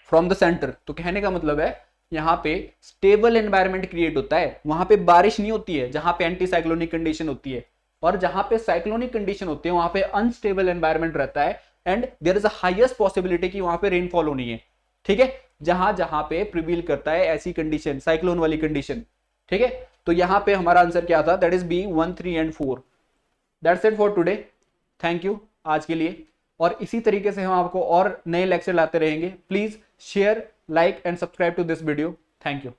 from the centre. तो कहने का मतलब है यहाँ पे स्टेबल एनवायरनमेंट क्रिएट होता है, वहां पे बारिश नहीं होती है जहां पे एंटी साइक्लोनिक कंडीशन होती है, और जहां पे साइक्लोनिक कंडीशन होती है वहां पे अनस्टेबल एनवायरनमेंट रहता है and there is a highest possibility कि वहां पे रेनफॉल होनी है, ठीक है, जहां जहां पे प्रिवील करता है ऐसी कंडीशन, साइक्लोन वाली कंडीशन, ठीक है। तो यहाँ पे हमारा आंसर क्या था, that is B 1, 3 and 4। That's it for today, thank you आज के लिए, और इसी तरीके से हम आपको और नए लेक्चर लाते रहेंगे। Please share, like and subscribe to this video, thank you.